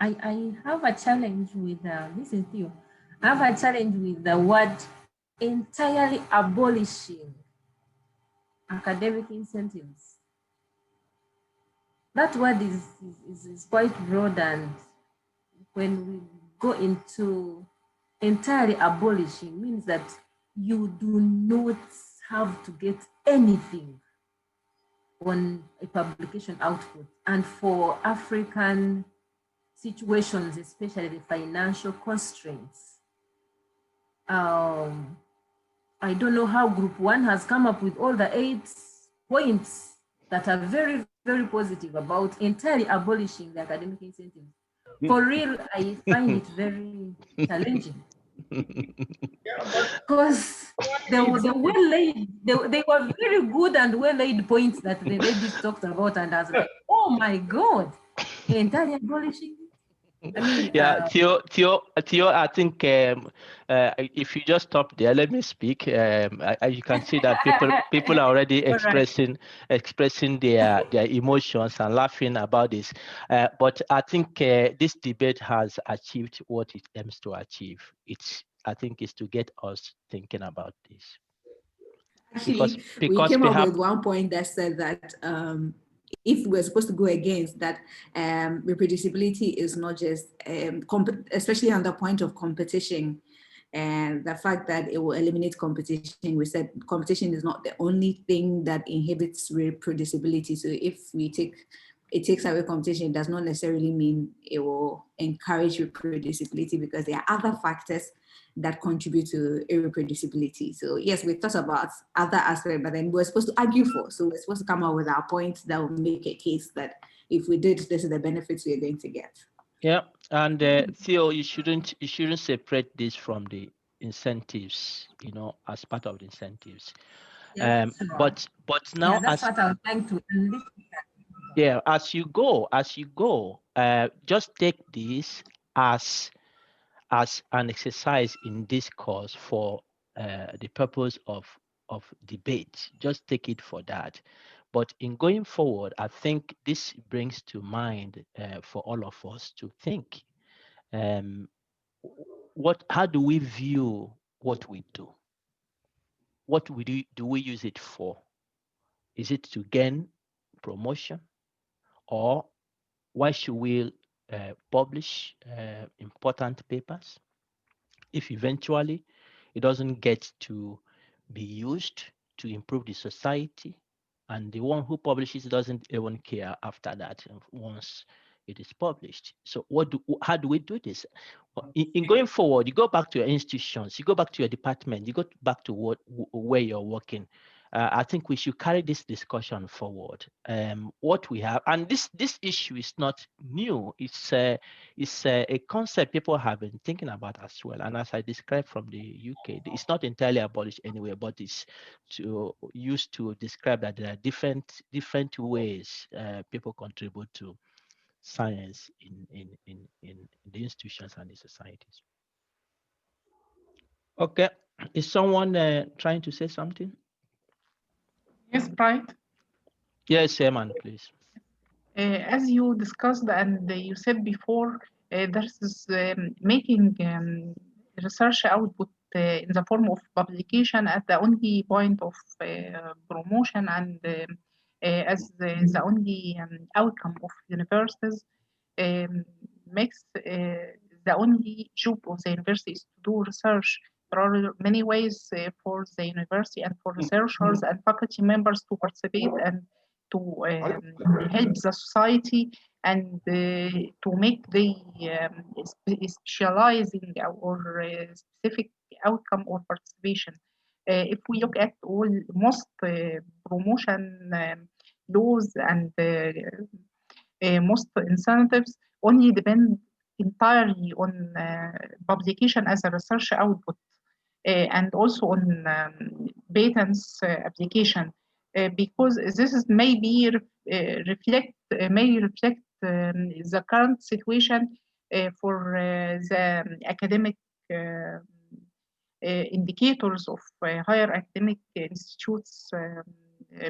I have a challenge with, this is Theo. I have a challenge with the word entirely abolishing academic incentives. That word is quite broad, and when we go into entirely abolishing, means that you do not have to get anything on a publication output. And for African situations, especially the financial constraints, I don't know how Group 1 has come up with all the 8 points that are very, very positive about entirely abolishing the academic incentives. For real, I find it very challenging. Because they were well laid, they were very good and well laid points that the ladies talked about, and I was like, oh my God, entirely abolishing. I mean, Yeah, Theo, I think if you just stop there, let me speak. You can see that people are already expressing their emotions and laughing about this. But I think this debate has achieved what it aims to achieve. I think is to get us thinking about this. Actually, we came up with one point that said that if we're supposed to go against that, reproducibility is not just, especially on the point of competition, and the fact that it will eliminate competition. We said competition is not the only thing that inhibits reproducibility. So if it takes away competition, it does not necessarily mean it will encourage reproducibility, because there are other factors that contribute to irreproducibility. So yes, we thought about other aspects, but then we're supposed to argue for. So we're supposed to come up with our points that will make a case that if we did, this is the benefits we're going to get. Yeah, and Theo, you shouldn't separate this from the incentives, you know, as part of the incentives. Yeah, but now, that's what I was trying to. Yeah, as you go, just take this as an exercise in discourse for the purpose of debate. Just take it for that. But in going forward, I think this brings to mind for all of us to think. How do we view what we do? What do we use it for? Is it to gain promotion, or why should we publish important papers if eventually it doesn't get to be used to improve the society, and the one who publishes doesn't even care after that once it is published? So how do we do this? In going forward, you go back to your institutions, you go back to your department, you go back to where you're working, I think we should carry this discussion forward. What we have, and this issue is not new. It's a concept people have been thinking about as well. And as I described from the UK, it's not entirely abolished anywhere, but it's used to describe that there are different ways people contribute to science in the institutions and the societies. Okay, is someone trying to say something? Yes, right. Yes, Eman, please. As you discussed and you said before, there's making research output in the form of publication as the only point of promotion and as the only outcome of universities makes the only job of the university is to do research. There are many ways for the university and for researchers and faculty members to participate and to help the society and to make the specializing or specific outcome or participation. If we look at all most promotion laws and most incentives only depend entirely on publication as a research output and also on patents application because this is maybe may reflect the current situation for the academic indicators of higher academic institutes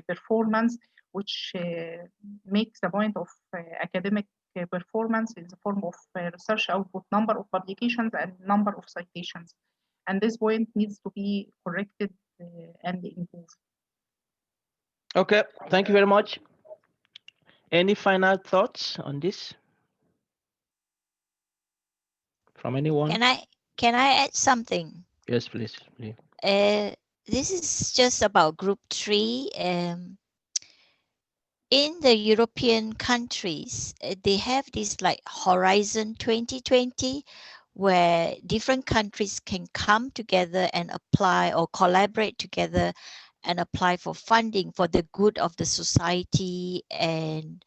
performance, which makes the point of academic performance in the form of research output, number of publications and number of citations. And this point needs to be corrected and improved. Okay, thank you very much. Any final thoughts on this from anyone? Can I add something? Yes, please. This is just about group 3. In the European countries, they have this like Horizon 2020, where different countries can come together and apply or collaborate together and apply for funding for the good of the society, and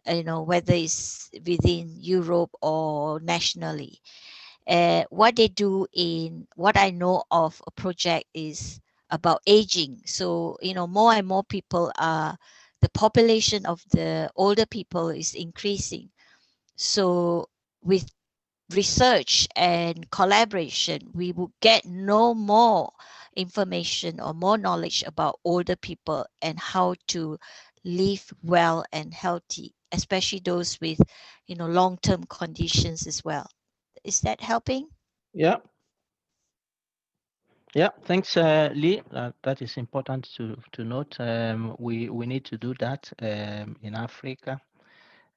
whether it's within Europe or nationally. What they do in what I know of a project is about aging. So more and more people are, the population of the older people is increasing. So with research and collaboration, we will get no more information or more knowledge about older people and how to live well and healthy, especially those with long-term conditions as well. Is that helping? Yeah. Yeah, thanks, Lee. That is important to note. We need to do that in Africa.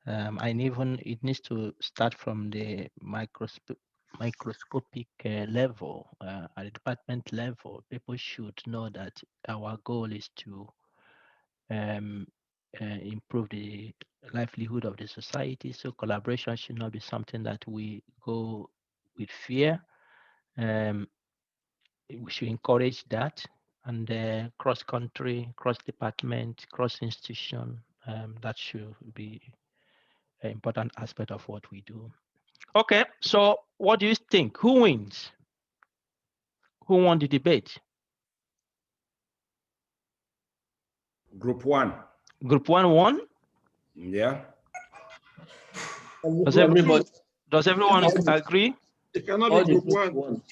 And even it needs to start from the microscopic level, at the department level. People should know that our goal is to improve the livelihood of the society. So collaboration should not be something that we go with fear. We should encourage that, and cross-country, cross-department, cross-institution, that should be an important aspect of what we do. Okay, so what do you think? Who wins? Who won the debate? Group 1. Group 1 won? Yeah. Does everyone agree? It cannot be group 1.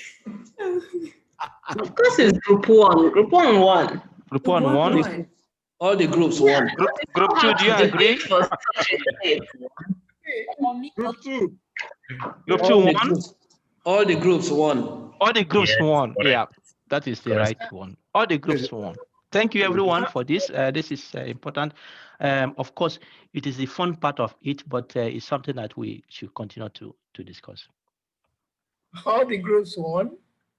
Of course, it's group 1. Group 1 won. Group 1 won. All the groups won. Group 2, do you agree? Group 2. Group 2 won. All the groups won. All the groups won. Yeah, that is the right one. All the groups won. Thank you, everyone, for this. This is important. Of course, it is the fun part of it, but it's something that we should continue to discuss. All the groups won.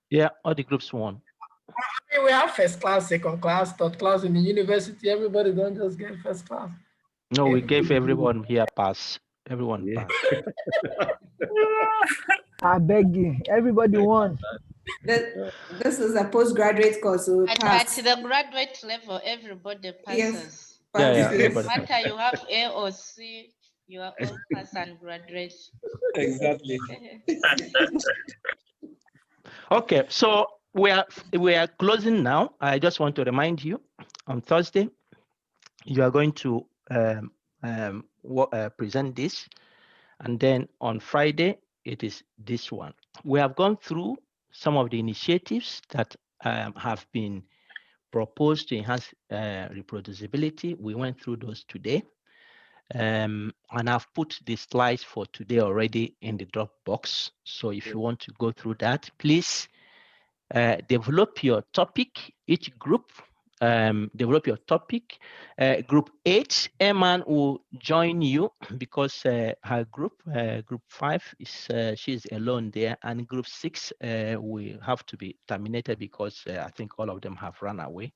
Yeah, all the groups won. I mean, we have first class, second class, third class in the university. Everybody don't just get first class. No, we gave everyone here pass. Everyone pass. I beg you, everybody won. This is a postgraduate course, so At pass. the graduate level, everybody passes. Yeah, Pass, yes. everybody. No matter you have A or C, you are all pass and graduate. Exactly. Okay, so we are closing now. I just want to remind you, on Thursday, you are going to present this, and then on Friday it is this one. We have gone through some of the initiatives that have been proposed to enhance reproducibility. We went through those today. And I've put the slides for today already in the Dropbox. So if you want to go through that, please develop your topic, each group, develop your topic. Group 8, Eman will join you because her group, group 5, is she's alone there, and group 6 will have to be terminated because I think all of them have run away.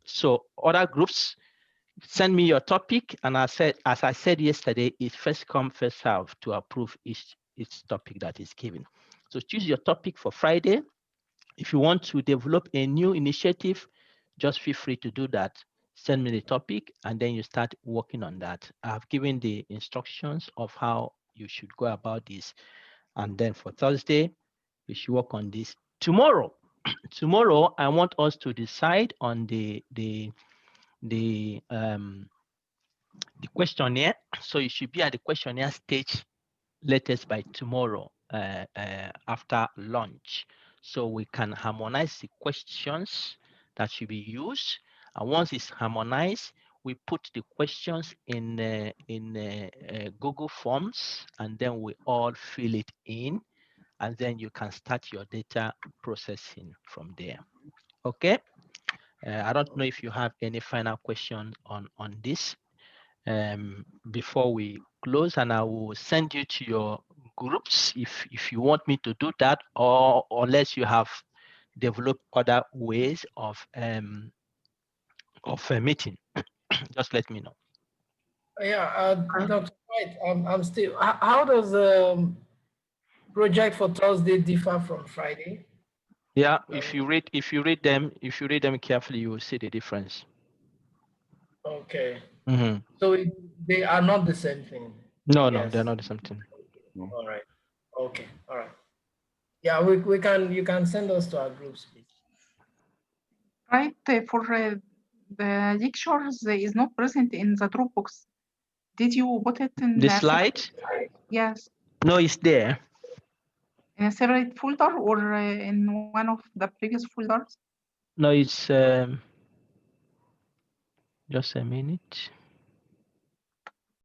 So other groups, send me your topic, and as I said yesterday, it's first come, first serve to approve each topic that is given. So choose your topic for Friday. If you want to develop a new initiative, just feel free to do that. Send me the topic, and then you start working on that. I've given the instructions of how you should go about this. And then for Thursday, we should work on this. Tomorrow, I want us to decide on the questionnaire. So you should be at the questionnaire stage latest by tomorrow after lunch, so we can harmonize the questions that should be used. And once it's harmonized, we put the questions in Google Forms, and then we all fill it in, and then you can start your data processing from there. Okay. I don't know if you have any final question on this before we close, and I will send you to your groups if you want me to do that, or unless you have developed other ways of a meeting. Just let me know. Yeah, Dr. White, I'm still. How does project for Thursday differ from Friday? Yeah, if you read them carefully, you will see the difference. Okay. Mm-hmm. So they are not the same thing. No, they're not the same thing. All right. Okay. All right. Yeah, we can. You can send us to our groups, please. Right, for the lectures is not present in the Dropbox. Did you put it in The the slide? Yes. No, it's there. In a separate folder or in one of the previous folders? No, it's just a minute.